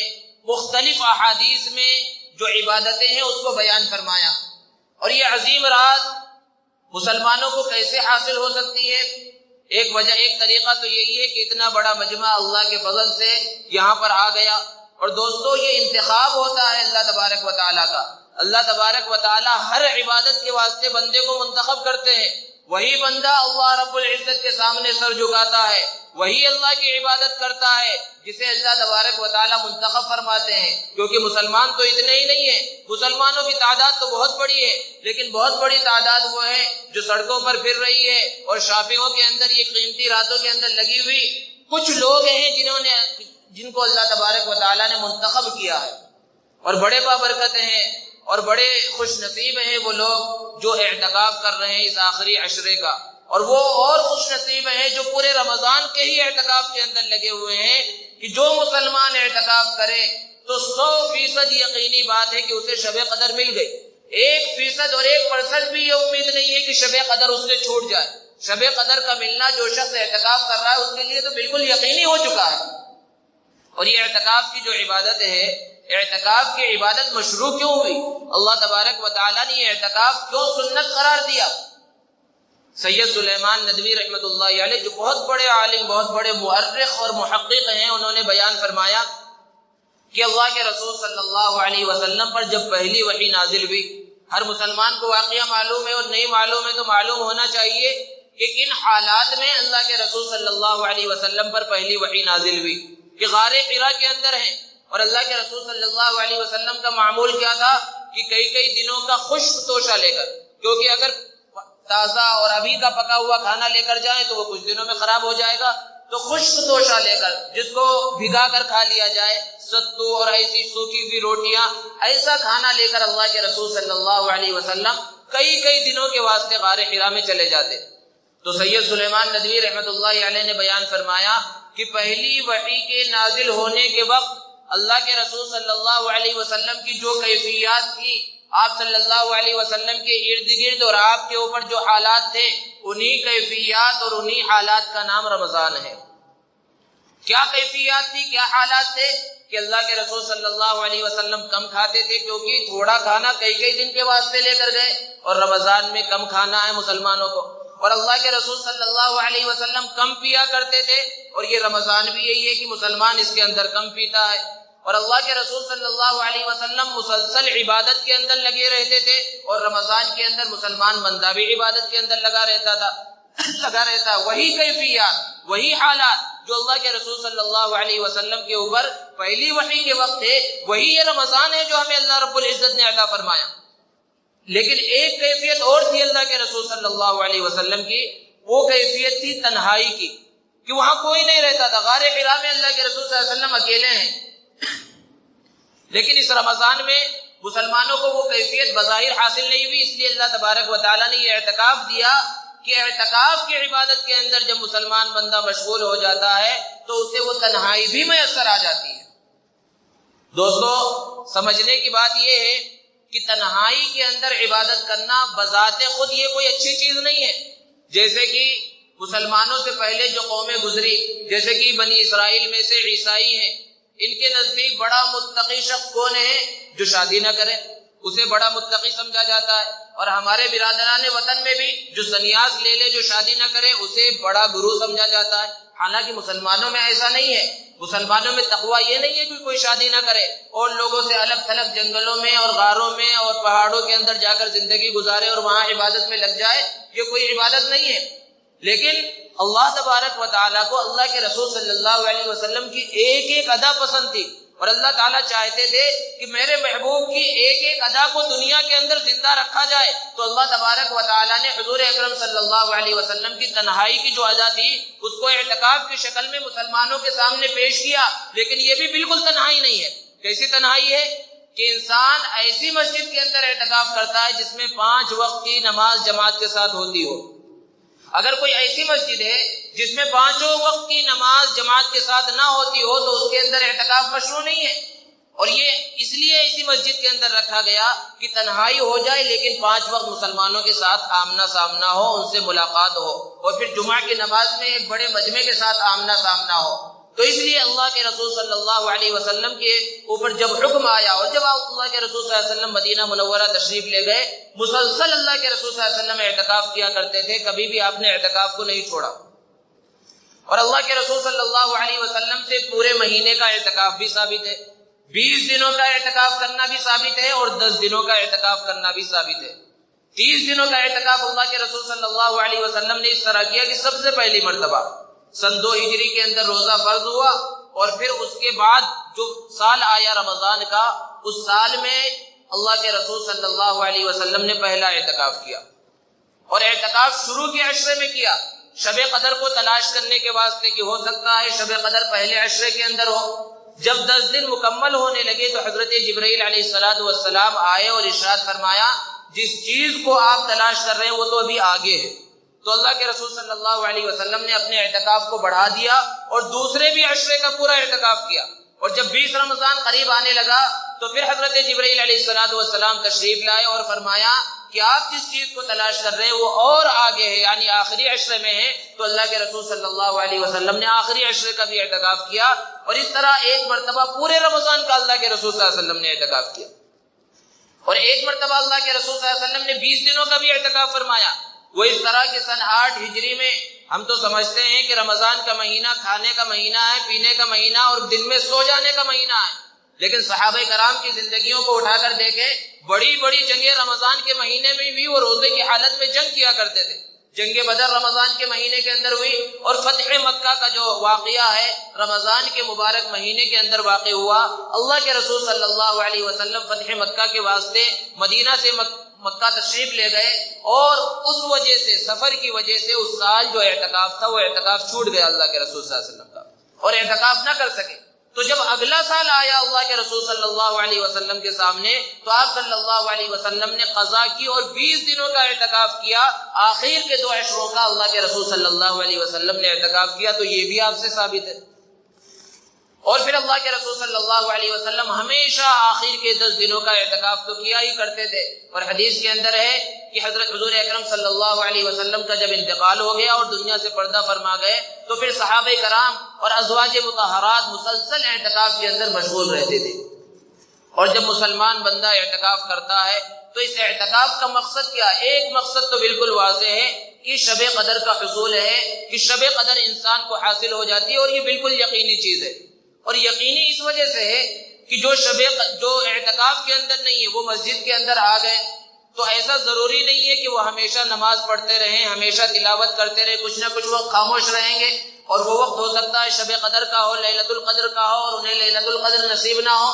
Speaker 1: مختلف احادیث میں جو عبادتیں ہیں اس کو بیان فرمایا، اور یہ عظیم رات مسلمانوں کو کیسے حاصل ہو سکتی ہے؟ ایک وجہ، ایک طریقہ تو یہی ہے کہ اتنا بڑا مجمع اللہ کے فضل سے یہاں پر آ گیا، اور دوستو یہ انتخاب ہوتا ہے اللہ تبارک و تعالیٰ کا، اللہ تبارک و تعالیٰ ہر عبادت کے واسطے بندے کو منتخب کرتے ہیں، وہی بندہ اللہ رب العزت کے سامنے سر جھکاتا ہے، وہی اللہ کی عبادت کرتا ہے جسے اللہ تبارک و تعالیٰ منتخب فرماتے ہیں، کیونکہ مسلمان تو اتنے ہی نہیں ہیں، مسلمانوں کی تعداد تو بہت بڑی ہے، لیکن بہت بڑی تعداد وہ ہے جو سڑکوں پر پھر رہی ہے اور شاپنگوں کے اندر یہ قیمتی راتوں کے اندر لگی ہوئی، کچھ لوگ ہیں جن کو اللہ تبارک و تعالیٰ نے منتخب کیا ہے، اور بڑے بابرکت ہیں اور بڑے خوش نصیب ہیں وہ لوگ جو اعتکاف کر رہے ہیں اس آخری عشرے کا، اور وہ اور خوش نصیب ہیں جو پورے رمضان کے ہی اعتکاف کے اندر لگے ہوئے ہیں، کہ جو مسلمان اعتکاف کرے تو 100% یقینی بات ہے کہ اسے شب قدر مل گئی، 1% اور 1% بھی یہ امید نہیں ہے کہ شب قدر اس سے چھوٹ جائے، شب قدر کا ملنا جو شخص اعتکاف کر رہا ہے اس کے لیے تو بالکل یقینی ہو چکا ہے۔ اور یہ اعتکاف کی جو عبادت ہے، اعتکاف کی عبادت مشروع کیوں ہوئی؟ اللہ تبارک و تعالیٰ نے یہ اعتکاف کیوں سنت قرار دیا؟ سید سلیمان ندوی رحمۃ اللہ علیہ جو بہت بڑے عالم، بہت بڑے مؤرخ اور محقق ہیں، انہوں نے بیان فرمایا کہ اللہ کے رسول صلی اللہ علیہ وسلم پر جب پہلی وحی نازل ہوئی، ہر مسلمان کو واقعہ معلوم ہے اور نہیں معلوم ہے تو معلوم ہونا چاہیے کہ کن حالات میں اللہ کے رسول صلی اللہ علیہ وسلم پر پہلی وحی نازل ہوئی، کہ غار حرا کے اندر ہیں، اور اللہ کے رسول صلی اللہ علیہ وسلم کا معمول کیا تھا کہ کئی دنوں کا خشک توشہ لے کر، کیونکہ اگر تازہ اور ابھی کا پکا ہوا کھانا لے کر جائیں تو وہ کچھ دنوں میں خراب ہو جائے گا، تو خشک توشہ لے کر جس کو بھگا کر کھا لیا جائے، ستو اور ایسی سوکھی ہوئی روٹیاں، ایسا کھانا لے کر اللہ کے رسول صلی اللہ علیہ وسلم کئی دنوں کے واسطے غار حرا میں چلے جاتے۔ تو سید سلیمان ندوی رحمۃ اللہ علیہ نے بیان فرمایا کہ پہلی وحی کے نازل ہونے کے وقت اللہ کے رسول صلی اللہ علیہ وسلم کی جو کیفیات تھی، آپ صلی اللہ علیہ وسلم کے ارد گرد اور آپ کے اوپر جو حالات تھے، انہی کیفیات اور انہی حالات کا نام رمضان ہے۔ کیا کیفیات تھی، کیا حالات تھے؟ کہ اللہ کے رسول صلی اللہ علیہ وسلم کم کھاتے تھے، کیونکہ تھوڑا کھانا کئی دن کے واسطے لے کر گئے، اور رمضان میں کم کھانا ہے مسلمانوں کو، اور اللہ کے رسول صلی اللہ علیہ وسلم کم پیا کرتے تھے، اور یہ رمضان بھی یہی ہے کہ مسلمان اس کے اندر کم پیتا ہے، اور اللہ کے رسول صلی اللہ علیہ وسلم مسلسل عبادت کے اندر لگے رہتے تھے، اور رمضان کے اندر مسلمان بندہ بھی عبادت کے اندر لگا رہتا وہی کیفیات، وہی حالات جو اللہ کے رسول صلی اللہ علیہ وسلم کے اوپر پہلی وحی کے وقت تھے، وہی یہ رمضان ہے جو ہمیں اللہ رب العزت نے عطا فرمایا۔ لیکن ایک کیفیت اور تھی اللہ کے رسول صلی اللہ علیہ وسلم کی، وہ کیفیت تھی تنہائی کی، کہ وہاں کوئی نہیں رہتا تھا۔ غار حرا میں اللہ کے رسول صلی اللہ علیہ وسلم اکیلے ہیں، لیکن اس رمضان میں مسلمانوں کو وہ کیفیت بظاہر حاصل نہیں ہوئی، اس لیے اللہ تبارک و تعالیٰ نے یہ اعتکاف دیا کہ اعتکاف کی عبادت کے اندر جب مسلمان بندہ مشغول ہو جاتا ہے تو اسے وہ تنہائی بھی میسر آ جاتی ہے۔ دوستو، سمجھنے کی بات یہ ہے کہ تنہائی کے اندر عبادت کرنا بذات خود یہ کوئی اچھی چیز نہیں ہے۔ جیسے کہ مسلمانوں سے پہلے جو قومیں گزری، جیسے کہ بنی اسرائیل میں سے عیسائی ہیں، ان کے نزدیک بڑا متقی شخص کون ہے؟ جو شادی نہ کرے، اسے بڑا متقی سمجھا جاتا ہے۔ اور ہمارے برادران وطن میں بھی جو سنیاس لے لے، جو شادی نہ کرے، اسے بڑا گرو سمجھا جاتا ہے۔ حالانکہ مسلمانوں میں ایسا نہیں ہے۔ مسلمانوں میں تقویٰ یہ نہیں ہے کہ کوئی شادی نہ کرے اور لوگوں سے الگ تھلگ جنگلوں میں اور غاروں میں اور پہاڑوں کے اندر جا کر زندگی گزارے اور وہاں عبادت میں لگ جائے، یہ کوئی عبادت نہیں ہے۔ لیکن اللہ تبارک و تعالیٰ کو اللہ کے رسول صلی اللہ علیہ وسلم کی ایک ایک ادا پسند تھی، اور اللہ تعالیٰ چاہتے تھے کہ میرے محبوب کی ایک ایک ادا کو دنیا کے اندر زندہ رکھا جائے۔ تو اللہ تبارک و تعالیٰ نے حضور اکرم صلی اللہ علیہ وسلم کی تنہائی کی جو ادا تھی اس کو اعتکاف کی شکل میں مسلمانوں کے سامنے پیش کیا۔ لیکن یہ بھی بالکل تنہائی نہیں ہے۔ کیسی تنہائی ہے؟ کہ انسان ایسی مسجد کے اندر اعتکاف کرتا ہے جس میں 5 وقت کی نماز جماعت کے ساتھ ہوتی ہو۔ اگر کوئی ایسی مسجد ہے جس میں 5 وقت کی نماز جماعت کے ساتھ نہ ہوتی ہو تو اس کے اندر اعتکاف مشروع نہیں ہے۔ اور یہ اس لیے اسی مسجد کے اندر رکھا گیا کہ تنہائی ہو جائے لیکن 5 وقت مسلمانوں کے ساتھ آمنا سامنا ہو، ان سے ملاقات ہو، اور پھر جمعہ کی نماز میں ایک بڑے مجمع کے ساتھ آمنا سامنا ہو۔ تو اس لیے اللہ کے رسول صلی اللہ علیہ وسلم کے اوپر جب حکم آیا اور جب اللہ کے رسول صلی اللہ علیہ وسلم مدینہ منورہ تشریف لے گئے، مسلسل اللہ کے رسول صلی اللہ علیہ وسلم اعتکاف کیا کرتے تھے، کبھی بھی آپ نے اعتکاف کو نہیں چھوڑا۔ اور اللہ کے رسول صلی اللہ علیہ وسلم سے پورے مہینے کا اعتکاف بھی ثابت ہے، 20 دنوں کا اعتکاف کرنا بھی ثابت ہے، اور 10 دنوں کا اعتکاف کرنا بھی ثابت ہے۔ 30 دنوں کا اعتکاف اللہ کے رسول صلی اللہ علیہ وسلم نے اس طرح کیا کہ سب سے پہلی مرتبہ سن 2 ہجری کے اندر روزہ فرض ہوا، اور پھر اس کے بعد جو سال آیا رمضان کا، اس سال میں اللہ کے رسول صلی اللہ علیہ وسلم نے پہلا اعتکاف کیا، اور اعتکاف شروع کے عشرے میں کیا، شب قدر کو تلاش کرنے کے واسطے کہ ہو سکتا ہے شب قدر پہلے عشرے کے اندر ہو۔ جب 10 دن مکمل ہونے لگے تو حضرت جبرائیل علیہ السلام آئے اور ارشاد فرمایا جس چیز کو آپ تلاش کر رہے ہیں وہ تو ابھی آگے ہے۔ تو اللہ کے رسول صلی اللہ علیہ وسلم نے اپنے اعتکاف کو بڑھا دیا اور دوسرے بھی عشرے کا پورا اعتکاف کیا، اور جب 20 رمضان قریب آنے لگا تو پھر حضرت جبرائیل علیہ السلام تشریف لائے اور فرمایا کہ آپ جس چیز کو تلاش کر رہے ہیں وہ اور آگے ہے، یعنی آخری عشرے میں ہے۔ تو اللہ کے رسول صلی اللہ علیہ وسلم نے آخری عشرے کا بھی اعتکاف کیا، اور اس طرح ایک مرتبہ پورے رمضان کا اللہ کے رسول صلی اللہ علیہ وسلم نے اعتکاف کیا، اور ایک مرتبہ اللہ کے رسول صلی اللہ علیہ وسلم نے 20 دنوں کا بھی اعتکاف فرمایا۔ وہ اس طرح کہ سن 8 ہجری میں ہم تو سمجھتے ہیں کہ رمضان کا مہینہ کھانے کا مہینہ ہے، پینے کا مہینہ اور دن میں سو جانے کا مہینہ ہے، لیکن صحابہ کرام کی زندگیوں کو اٹھا کر دیکھیں، بڑی بڑی جنگیں رمضان کے مہینے میں بھی وہ روزے کی حالت میں جنگ کیا کرتے تھے۔ جنگ بدر رمضان کے مہینے کے اندر ہوئی، اور فتح مکہ کا جو واقعہ ہے رمضان کے مبارک مہینے کے اندر واقع ہوا۔ اللہ کے رسول صلی اللہ علیہ وسلم فتح مکہ کے واسطے مدینہ سے مکہ تشریف لے گئے، اور اس وجہ سے سفر کی وجہ سے اس سال جو اعتکاف تھا وہ اعتکاف چھوٹ گیا اللہ کے رسول صلی اللہ علیہ وسلم کا، اور اعتکاف نہ کر سکے۔ تو جب اگلا سال آیا اللہ کے رسول صلی اللہ علیہ وسلم کے سامنے تو آپ صلی اللہ علیہ وسلم نے قضا کی اور 20 دنوں کا اعتکاف کیا۔ آخر کے 2 عشروں کا اللہ کے رسول صلی اللہ علیہ وسلم نے اعتکاف کیا، تو یہ بھی آپ سے ثابت ہے۔ اور پھر اللہ کے رسول صلی اللہ علیہ وسلم ہمیشہ آخر کے 10 دنوں کا اعتکاف تو کیا ہی کرتے تھے، اور حدیث کے اندر ہے کہ حضرت حضور اکرم صلی اللہ علیہ وسلم کا جب انتقال ہو گیا اور دنیا سے پردہ فرما گئے تو پھر صحابہ کرام اور ازواج مطہرات مسلسل اعتکاف کے اندر مشغول رہتے تھے۔ اور جب مسلمان بندہ اعتکاف کرتا ہے تو اس اعتکاف کا مقصد کیا؟ ایک مقصد تو بالکل واضح ہے کہ شب قدر کا حصول ہے، کہ شب قدر انسان کو حاصل ہو جاتی ہے، اور یہ بالکل یقینی چیز ہے، اور یقینی اس وجہ سے ہے کہ جو اعتکاف کے اندر نہیں ہے وہ مسجد کے اندر آ گئے، تو ایسا ضروری نہیں ہے کہ وہ ہمیشہ نماز پڑھتے رہیں، ہمیشہ تلاوت کرتے رہیں، کچھ نہ کچھ وقت خاموش رہیں گے، اور وہ وقت ہو سکتا ہے شب قدر کا ہو، لیلۃ القدر کا ہو، اور انہیں لیلۃ القدر نصیب نہ ہو۔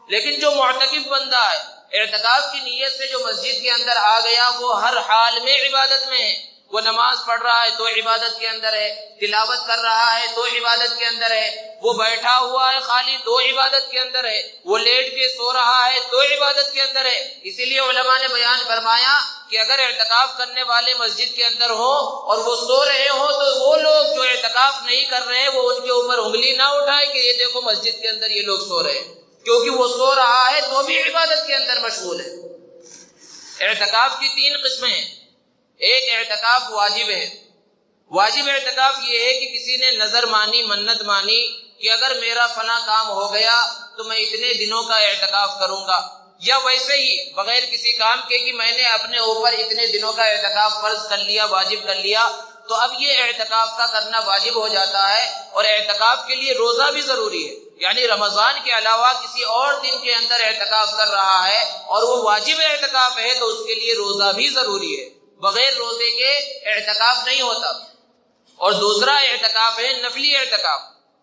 Speaker 1: لیکن جو معتکف بندہ ہے، اعتکاف کی نیت سے جو مسجد کے اندر آ گیا، وہ ہر حال میں عبادت میں ہے۔ وہ نماز پڑھ رہا ہے تو عبادت کے اندر ہے، تلاوت کر رہا ہے تو عبادت کے اندر ہے، وہ بیٹھا ہوا ہے خالی تو عبادت کے اندر ہے، وہ لیٹ کے سو رہا ہے تو عبادت کے اندر ہے۔ اسی لیے علماء نے بیان فرمایا کہ اگر اعتکاف کرنے والے مسجد کے اندر ہوں اور وہ سو رہے ہوں تو وہ لوگ جو اعتکاف نہیں کر رہے ہیں وہ ان کے اوپر انگلی نہ اٹھائے کہ یہ دیکھو مسجد کے اندر یہ لوگ سو رہے ہیں، کیونکہ وہ سو رہا ہے تو بھی عبادت کے اندر مشغول ہے۔ اعتکاف کی 3 قسمیں ہیں۔ ایک اعتکاف واجب ہے۔ واجب اعتکاف یہ ہے کہ کسی نے نظر مانی، منت مانی کہ اگر میرا فلاں کام ہو گیا تو میں اتنے دنوں کا اعتکاف کروں گا، یا ویسے ہی بغیر کسی کام کے کہ میں نے اپنے اوپر اتنے دنوں کا اعتکاف فرض کر لیا، واجب کر لیا، تو اب یہ اعتکاف کا کرنا واجب ہو جاتا ہے۔ اور اعتکاف کے لیے روزہ بھی ضروری ہے، یعنی رمضان کے علاوہ کسی اور دن کے اندر اعتکاف کر رہا ہے اور وہ واجب اعتکاف ہے تو اس کے لیے روزہ بھی ضروری ہے، بغیر روزے کے اعتکاف نہیں ہوتا۔ اور دوسرا اعتکاف ہے نفلی اعتکاف،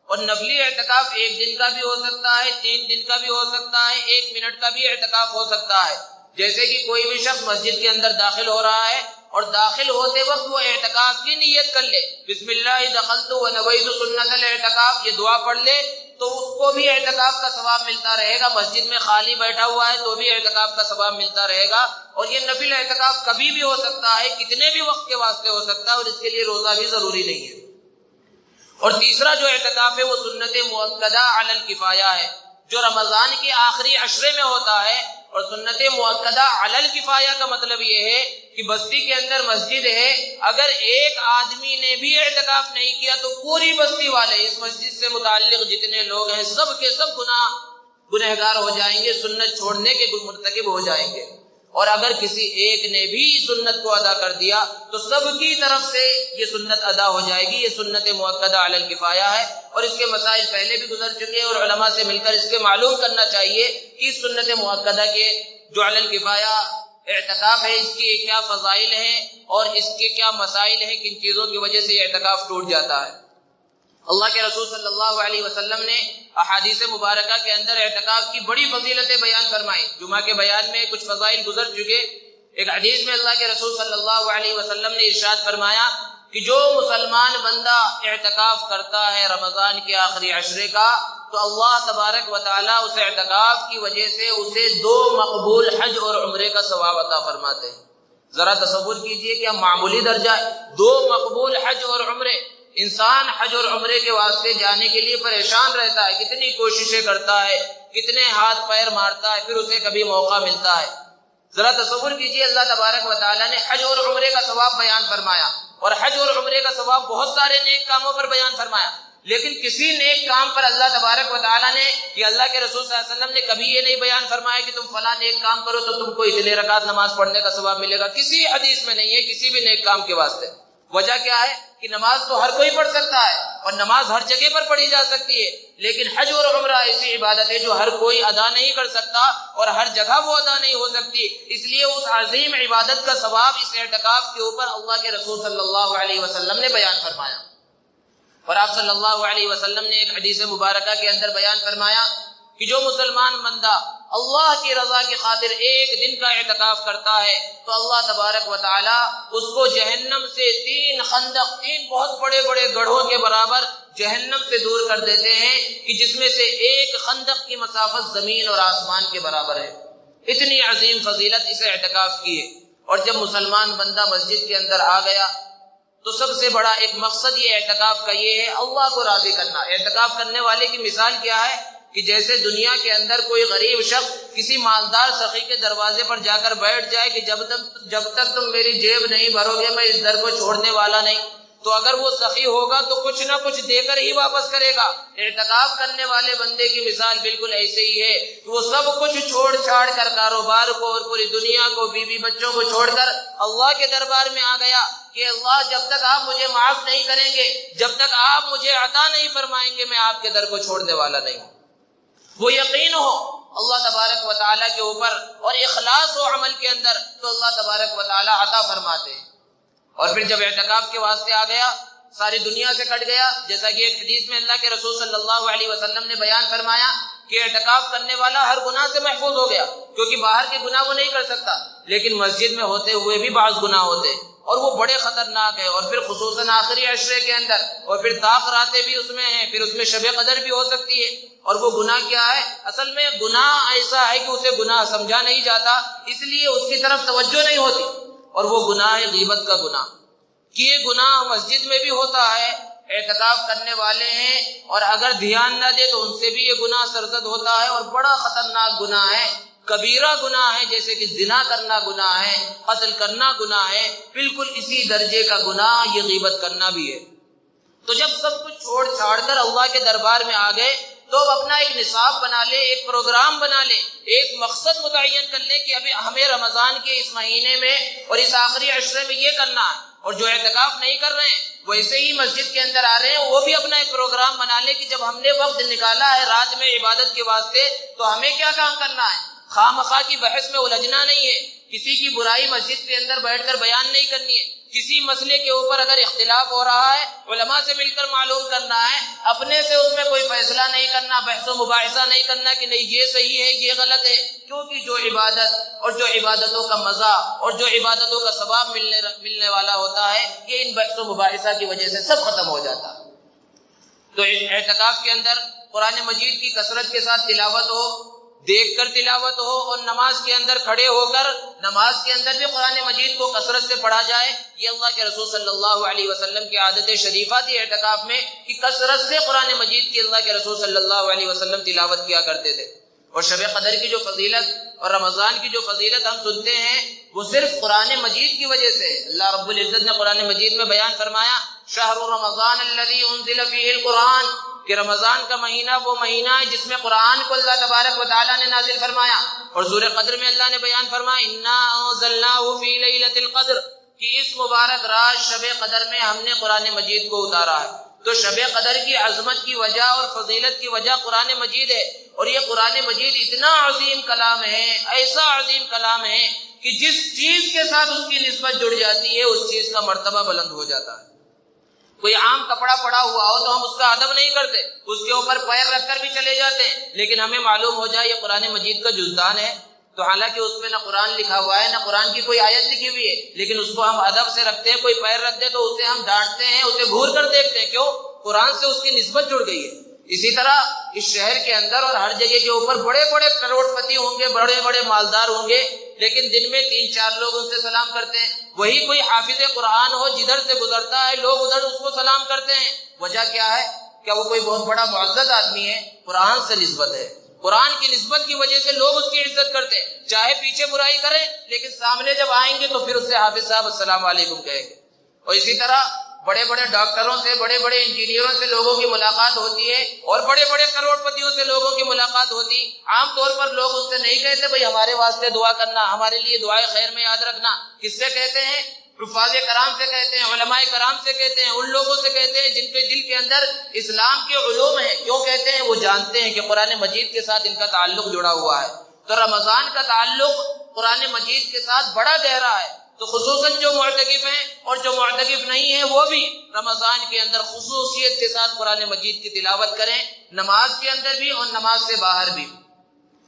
Speaker 1: اور نفلی اعتکاف 1 دن کا بھی ہو سکتا ہے، 3 دن کا بھی ہو سکتا ہے، 1 منٹ کا بھی اعتکاف ہو سکتا ہے۔ جیسے کہ کوئی بھی شخص مسجد کے اندر داخل ہو رہا ہے اور داخل ہوتے وقت وہ اعتکاف کی نیت کر لے، بسم اللہ دخلت ونویت سنت الاعتکاف، یہ دعا پڑھ لے تو اس کو بھی اعتکاف کا ثواب ملتا رہے گا۔ مسجد میں خالی بیٹھا ہوا ہے تو بھی اعتکاف کا ثواب ملتا رہے گا۔ اور یہ نفل اعتکاف کبھی بھی ہو سکتا ہے، کتنے بھی وقت کے واسطے ہو سکتا ہے، اور اس کے لیے روزہ بھی ضروری نہیں ہے۔ اور تیسرا جو اعتکاف ہے وہ سنت مؤکدہ علی الکفایہ ہے، جو رمضان کے آخری عشرے میں ہوتا ہے۔ اور سنت مؤکدہ علی الکفایہ کا مطلب یہ ہے کہ بستی کے اندر مسجد ہے، اگر ایک آدمی نے بھی اعتکاف نہیں کیا تو پوری بستی والے، اس مسجد سے متعلق جتنے لوگ ہیں سب کے سب گنہگار ہو جائیں گے، سنت چھوڑنے کے مرتکب ہو جائیں گے۔ اور اگر کسی ایک نے بھی سنت کو ادا کر دیا تو سب کی طرف سے یہ سنت ادا ہو جائے گی۔ یہ سنت مؤکدہ علی الکفایہ ہے، اور اس کے مسائل پہلے بھی گزر چکے ہیں، اور علماء سے مل کر اس کے معلوم کرنا چاہیے کہ سنت مؤکدہ کے جو علی الکفایہ اعتکاف ہے اس کے کیا فضائل ہیں اور اس کے کیا مسائل ہیں، کن چیزوں کی وجہ سے یہ اعتکاف ٹوٹ جاتا ہے۔ اللہ کے رسول صلی اللہ علیہ وسلم نے احادیث مبارکہ کے اندر اعتکاف کی بڑی فضیلتیں بیان فرمائی۔ جمعہ کے بیان میں کچھ فضائل گزر چکے۔ ایک حدیث میں اللہ کے رسول صلی اللہ علیہ وسلم نے ارشاد فرمایا کہ جو مسلمان بندہ اعتکاف کرتا ہے رمضان کے آخری عشرے کا تو اللہ تبارک و تعالیٰ اس اعتکاف کی وجہ سے اسے 2 مقبول حج اور عمرے کا ثواب عطا فرماتے ہیں۔ ذرا تصور کیجئے کہ ہم معمولی درجہ 2 مقبول حج اور عمرے، انسان حج اور عمرے کے واسطے جانے کے لیے پریشان رہتا ہے، کتنی کوششیں کرتا ہے، کتنے ہاتھ پیر مارتا ہے، پھر اسے کبھی موقع ملتا ہے۔ ذرا تصور کیجئے اللہ تبارک و تعالیٰ نے حج اور عمرے کا ثواب بیان فرمایا، اور حج اور عمرے کا ثواب بہت سارے نیک کاموں پر بیان فرمایا، لیکن کسی نیک کام پر اللہ تبارک و تعالیٰ نے یا اللہ کے رسول صلی اللہ علیہ وسلم نے کبھی یہ نہیں بیان فرمایا کہ تم فلاں نیک کام کرو تو تم کو اتنے رکعت نماز پڑھنے کا ثواب ملے گا۔ کسی حدیث میں نہیں ہے کسی بھی نیک کام کے واسطے۔ وجہ کیا ہے کہ نماز تو ہر کوئی پڑھ سکتا ہے اور نماز ہر جگہ پر پڑھی جا سکتی ہے، لیکن حج اور عمرہ ایسی عبادت ہے جو ہر کوئی ادا نہیں کر سکتا اور ہر جگہ وہ ادا نہیں ہو سکتی۔ اس لیے اس عظیم عبادت کا ثواب اس اعتکاف کے اوپر اللہ کے رسول صلی اللہ علیہ وسلم نے بیان فرمایا۔ اور آپ صلی اللہ علیہ وسلم نے ایک حدیث مبارکہ کے اندر بیان فرمایا کہ جو مسلمان بندہ اللہ کی رضا کی خاطر 1 دن کا اعتکاف کرتا ہے تو اللہ تبارک و تعالی اس کو جہنم سے 3 خندق، 3 بہت بڑے بڑے گڑھوں کے برابر جہنم سے دور کر دیتے ہیں کہ جس میں سے 1 خندق کی مسافت زمین اور آسمان کے برابر ہے۔ اتنی عظیم فضیلت اس اعتکاف کی ہے۔ اور جب مسلمان بندہ مسجد کے اندر آ گیا تو سب سے بڑا ایک مقصد یہ اعتکاف کا یہ ہے اللہ کو راضی کرنا۔ اعتکاف کرنے والے کی مثال کیا ہے کہ جیسے دنیا کے اندر کوئی غریب شخص کسی مالدار سخی کے دروازے پر جا کر بیٹھ جائے کہ جب تک تم میری جیب نہیں بھرو گے میں اس در کو چھوڑنے والا نہیں، تو اگر وہ سخی ہوگا تو کچھ نہ کچھ دے کر ہی واپس کرے گا۔ اعتکاف کرنے والے بندے کی مثال بالکل ایسے ہی ہے کہ وہ سب کچھ چھوڑ چھاڑ کر، کاروبار کو اور پوری دنیا کو، بیوی بچوں کو چھوڑ کر اللہ کے دربار میں آ گیا کہ اللہ جب تک آپ مجھے معاف نہیں کریں گے، جب تک آپ مجھے عطا نہیں فرمائیں گے، میں آپ کے در کو چھوڑنے والا نہیں ہوں۔ وہ یقین ہو اللہ تبارک و تعالیٰ کے اوپر اور اخلاص ہو عمل کے اندر، تو اللہ تبارک و تعالیٰ عطا فرماتے ہیں۔ اور پھر جب اعتکاف کے واسطے آ گیا، ساری دنیا سے کٹ گیا، جیسا کہ ایک حدیث میں اللہ کے رسول صلی اللہ علیہ وسلم نے بیان فرمایا کہ اعتکاف کرنے والا ہر گناہ سے محفوظ ہو گیا، کیونکہ باہر کے گناہ وہ نہیں کر سکتا، لیکن مسجد میں ہوتے ہوئے بھی بعض گناہ ہوتے ہیں اور وہ بڑے خطرناک ہے، اور پھر خصوصاً آخری عشرے کے اندر، اور پھر طاق راتیں بھی اس میں ہیں، پھر اس میں شب قدر بھی ہو سکتی ہے۔ اور وہ گناہ کیا ہے؟ اصل میں گناہ ایسا ہے کہ اسے گناہ سمجھا نہیں جاتا، اس لیے اس کی طرف توجہ نہیں ہوتی، اور وہ گناہ ہے غیبت کا گناہ، کہ یہ گناہ مسجد میں بھی ہوتا ہے، اعتکاف کرنے والے ہیں اور اگر دھیان نہ دے تو ان سے بھی یہ گناہ سرزد ہوتا ہے، اور بڑا خطرناک گناہ ہے، کبیرہ گناہ ہے، جیسے کہ زنا کرنا گناہ ہے، قتل کرنا گناہ ہے، بالکل اسی درجے کا گناہ یہ غیبت کرنا بھی ہے۔ تو جب سب کچھ چھوڑ چھاڑ کر اللہ کے دربار میں آ گئے تو اب اپنا ایک نصاب بنا لے، ایک پروگرام بنا لے، ایک مقصد متعین کر لے کہ ابھی ہمیں رمضان کے اس مہینے میں اور اس آخری عشرے میں یہ کرنا ہے۔ اور جو اعتکاف نہیں کر رہے ہیں ویسے ہی مسجد کے اندر آ رہے ہیں، وہ بھی اپنا ایک پروگرام بنا لے کہ جب ہم نے وقت نکالا ہے رات میں عبادت کے واسطے تو ہمیں کیا کام کرنا ہے۔ خواہ مخواہ کی بحث میں الجھنا نہیں ہے، کسی کی برائی مسجد کے اندر بیٹھ کر بیان نہیں کرنی ہے، کسی مسئلے کے اوپر اگر اختلاف ہو رہا ہے علماء سے مل کر معلوم کرنا ہے، اپنے سے اس میں کوئی فیصلہ نہیں کرنا، بحث و مباحثہ نہیں کرنا کہ نہیں یہ صحیح ہے یہ غلط ہے، کیونکہ جو عبادت اور جو عبادتوں کا مزہ اور جو عبادتوں کا ثواب ملنے والا ہوتا ہے یہ ان بحث و مباحثہ کی وجہ سے سب ختم ہو جاتا ہے۔ تو اعتکاف کے اندر قرآن مجید کی کثرت کے ساتھ تلاوت ہو، دیکھ کر تلاوت ہو، اور نماز کے اندر کھڑے ہو کر نماز کے اندر بھی قرآن مجید کو کثرت سے پڑھا جائے، یہ اللہ کے رسول صلی اللہ علیہ وسلم کی عادت شریفہ تھی اعتکاف میں کہ کثرت سے قرآن مجید کی اللہ کے رسول صلی اللہ علیہ وسلم تلاوت کیا کرتے تھے۔ اور شب قدر کی جو فضیلت اور رمضان کی جو فضیلت ہم سنتے ہیں وہ صرف قرآن مجید کی وجہ سے۔ اللہ رب العزت نے قرآن مجید میں بیان فرمایا شہر رمضان الذی انزل فیہ القرآن، کہ رمضان کا مہینہ وہ مہینہ ہے جس میں قرآن کو اللہ تبارک و تعالیٰ نے نازل فرمایا۔ اور سورہ قدر میں اللہ نے بیان فرمایا انا انزلناہ فی لیلۃ القدر، کہ اس مبارک رات شب قدر میں ہم نے قرآن مجید کو اتارا ہے۔ تو شب قدر کی عظمت کی وجہ اور فضیلت کی وجہ قرآن مجید ہے، اور یہ قرآن مجید اتنا عظیم کلام ہے، ایسا عظیم کلام ہے کہ جس چیز کے ساتھ اس کی نسبت جڑ جاتی ہے اس چیز کا مرتبہ بلند ہو جاتا ہے۔ کوئی عام کپڑا پڑا ہوا ہو تو ہم اس کا ادب نہیں کرتے، اس کے اوپر پیر رکھ کر بھی چلے جاتے ہیں، لیکن ہمیں معلوم ہو جائے یہ قرآن مجید کا جزدان ہے تو حالانکہ اس میں نہ قرآن لکھا ہوا ہے نہ قرآن کی کوئی آیت لکھی ہوئی ہے، لیکن اس کو ہم ادب سے رکھتے ہیں۔ کوئی پیر رکھ دے تو اسے ہم ڈانٹتے ہیں، اسے گھور کر دیکھتے ہیں، کیوں؟ قرآن سے اس کی نسبت جڑ گئی ہے۔ اسی طرح اس شہر کے اندر اور ہر جگہ کے اوپر بڑے بڑے کروڑ پتی ہوں گے، بڑے بڑے مالدار ہوں گے، لیکن دن میں 3-4 لوگ ان سے سلام کرتے ہیں۔ وہی کوئی حافظ قرآن ہو جدھر سے گزرتا ہے لوگ ادھر اس کو سلام کرتے ہیں۔ وجہ کیا ہے؟ کیا وہ کوئی بہت بڑا معزز آدمی ہے؟ قرآن سے نسبت ہے، قرآن کی نسبت کی وجہ سے لوگ اس کی عزت کرتے ہیں، چاہے پیچھے برائی کریں لیکن سامنے جب آئیں گے تو پھر اس سے حافظ صاحب السلام علیکم کہیں گے۔ اور اسی طرح بڑے بڑے ڈاکٹروں سے، بڑے بڑے انجینئروں سے لوگوں کی ملاقات ہوتی ہے، اور بڑے بڑے کروڑ پتیوں سے لوگوں کی ملاقات ہوتی۔ عام طور پر لوگ اس سے نہیں کہتے بھئی ہمارے واسطے دعا کرنا، ہمارے لیے دعائے خیر میں یاد رکھنا۔ کس سے کہتے ہیں؟ حفاظ کرام سے کہتے ہیں، علماء کرام سے کہتے ہیں، ان لوگوں سے کہتے ہیں جن کے دل کے اندر اسلام کے علوم ہیں۔ کیوں کہتے ہیں؟ وہ جانتے ہیں کہ قرآن مجید کے ساتھ ان کا تعلق جڑا ہوا ہے۔ تو رمضان کا تعلق قرآن مجید کے ساتھ بڑا گہرا ہے، تو خصوصاً جو معتکف ہیں اور جو معتکف نہیں ہیں وہ بھی رمضان کے اندر خصوصیت کے ساتھ قرآن مجید کی تلاوت کریں، نماز کے اندر بھی اور نماز سے باہر بھی۔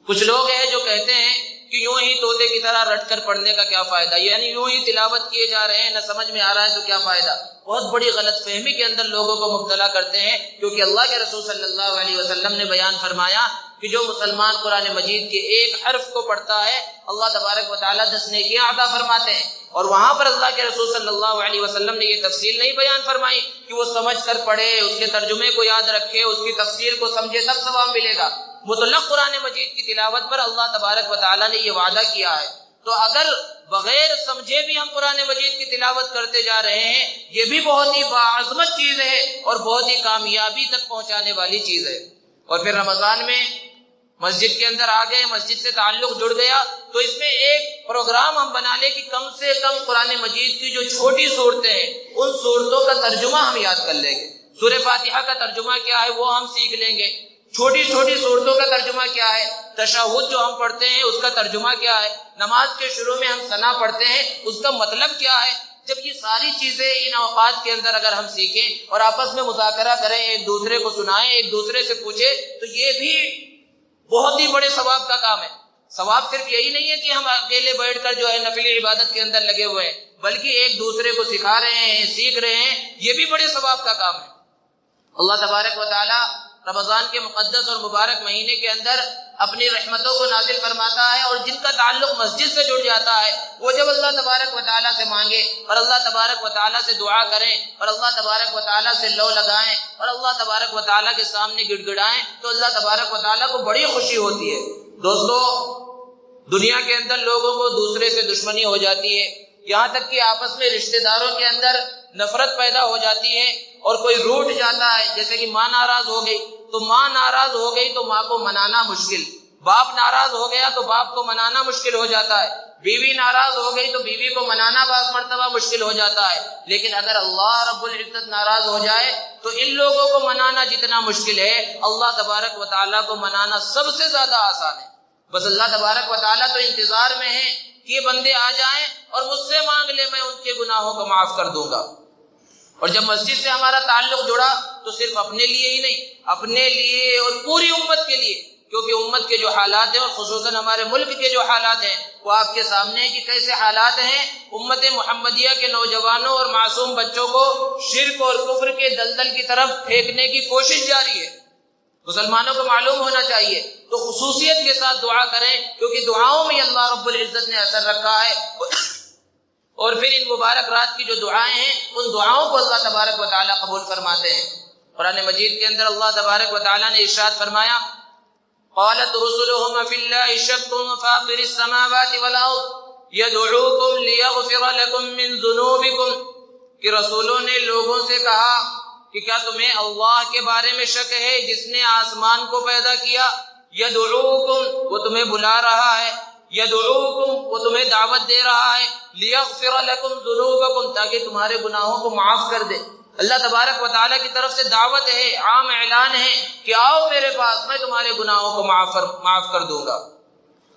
Speaker 1: کچھ لوگ ہیں جو کہتے ہیں کہ یوں ہی طوطے کی طرح رٹ کر پڑھنے کا کیا فائدہ، یعنی یوں ہی تلاوت کیے جا رہے ہیں، نہ سمجھ میں آ رہا ہے تو کیا فائدہ۔ بہت بڑی غلط فہمی کے اندر لوگوں کو مبتلا کرتے ہیں، کیونکہ اللہ کے رسول صلی اللہ علیہ وسلم نے بیان فرمایا کہ جو مسلمان قرآن مجید کے ایک حرف کو پڑھتا ہے اللہ تبارک و تعالیٰ 10 نیکیاں عطا فرماتے ہیں۔ اور وہاں پر اللہ کے رسول صلی اللہ علیہ وسلم نے یہ تفصیل نہیں بیان فرمائی کہ وہ سمجھ کر پڑھے، اس کے ترجمے کو یاد رکھے، اس کی تفسیر کو سمجھے تب ثواب ملے گا۔ مطلق قرآن مجید کی تلاوت پر اللہ تبارک و تعالیٰ نے یہ وعدہ کیا ہے، تو اگر بغیر سمجھے بھی ہم قرآن مجید کی تلاوت کرتے جا رہے ہیں یہ بھی بہت ہی باعظمت چیز ہے اور بہت ہی کامیابی تک پہنچانے والی چیز ہے۔ اور پھر رمضان میں مسجد کے اندر آ گئے، مسجد سے تعلق جڑ گیا، تو اس میں ایک پروگرام ہم بنا لیں کہ کم سے کم قرآن مجید کی جو چھوٹی صورتیں ہیں ان صورتوں کا ترجمہ ہم یاد کر لیں گے۔ سورہ فاتحہ کا ترجمہ کیا ہے وہ ہم سیکھ لیں گے، چھوٹی چھوٹی صورتوں کا ترجمہ کیا ہے، تشہد جو ہم پڑھتے ہیں اس کا ترجمہ کیا ہے، نماز کے شروع میں ہم ثنا پڑھتے ہیں اس کا مطلب کیا ہے۔ جب یہ ساری چیزیں ان اوقات کے اندر اگر ہم سیکھیں اور آپس میں مذاکرہ کریں، ایک دوسرے کو سنائیں، ایک دوسرے سے پوچھیں، تو یہ بھی بہت ہی بڑے ثواب کا کام ہے۔ ثواب صرف یہی نہیں ہے کہ ہم اکیلے بیٹھ کر جو ہے نفلی عبادت کے اندر لگے ہوئے ہیں، بلکہ ایک دوسرے کو سکھا رہے ہیں، سیکھ رہے ہیں، یہ بھی بڑے ثواب کا کام ہے۔ اللہ تبارک و تعالی رمضان کے مقدس اور مبارک مہینے کے اندر اپنی رحمتوں کو نازل فرماتا ہے، اور جن کا تعلق مسجد سے جڑ جاتا ہے وہ جب اللہ تبارک و تعالیٰ سے مانگے اور اللہ تبارک و تعالیٰ سے دعا کریں اور اللہ تبارک و تعالیٰ سے لو لگائیں اور اللہ تبارک و تعالیٰ کے سامنے گڑ گڑائیں تو اللہ تبارک و تعالیٰ کو بڑی خوشی ہوتی ہے۔ دوستو، دنیا کے اندر لوگوں کو دوسرے سے دشمنی ہو جاتی ہے، یہاں تک کہ آپس میں رشتہ داروں کے اندر نفرت پیدا ہو جاتی ہے، اور کوئی روٹھ جاتا ہے، جیسے کہ ماں ناراض ہو گئی تو ماں ناراض ہو گئی تو ماں کو منانا مشکل، باپ ناراض ہو گیا تو باپ کو منانا مشکل ہو جاتا ہے، بیوی ناراض ہو گئی تو بیوی کو منانا بعض مرتبہ مشکل ہو جاتا ہے۔ لیکن اگر اللہ رب العزت ناراض ہو جائے تو ان لوگوں کو منانا جتنا مشکل ہے، اللہ تبارک و تعالیٰ کو منانا سب سے زیادہ آسان ہے۔ بس اللہ تبارک و تعالیٰ تو انتظار میں ہے کہ یہ بندے آ جائیں اور مجھ سے مانگ لے، میں ان کے گناہوں کو معاف کر دوں گا۔ اور جب مسجد سے ہمارا تعلق جڑا تو صرف اپنے لیے ہی نہیں، اپنے لیے اور پوری امت کے لیے، کیونکہ امت کے جو حالات ہیں اور خصوصاً ہمارے ملک کے جو حالات ہیں وہ آپ کے سامنے ہیں کہ کیسے حالات ہیں۔ امت محمدیہ کے نوجوانوں اور معصوم بچوں کو شرک اور کفر کے دلدل کی طرف پھینکنے کی کوشش جاری ہے۔ مسلمانوں کو معلوم ہونا چاہیے تو خصوصیت کے ساتھ دعا کریں، کیونکہ دعاؤں میں اللہ رب العزت نے اثر رکھا ہے، اور پھر ان مبارک رات کی جو دعائیں ہیں ان دعاؤں کو اللہ تبارک و تعالیٰ قبول فرماتے ہیں۔ قرآن مجید کے اندر اللہ تبارک و تعالیٰ نے ارشاد فرمایا، قالت رسلهم فی اللہ شک فاطر السماوات والارض یدعوکم لیغفر لکم من ذنوبکم، کہ رسولوں نے لوگوں سے کہا کہ کیا تمہیں اللہ کے بارے میں شک ہے جس نے آسمان کو پیدا کیا، یدعوکم وہ تمہیں بلا رہا ہے، یدعوکم وہ تمہیں دعوت دے رہا ہے، لیغفر لکم ذنوبکم تاکہ تمہارے گناہوں کو معاف کر دے۔ اللہ تبارک و تعالیٰ کی طرف سے دعوت ہے، عام اعلان ہے کہ آؤ میرے پاس، میں تمہارے گناہوں کو معاف کر دوں گا۔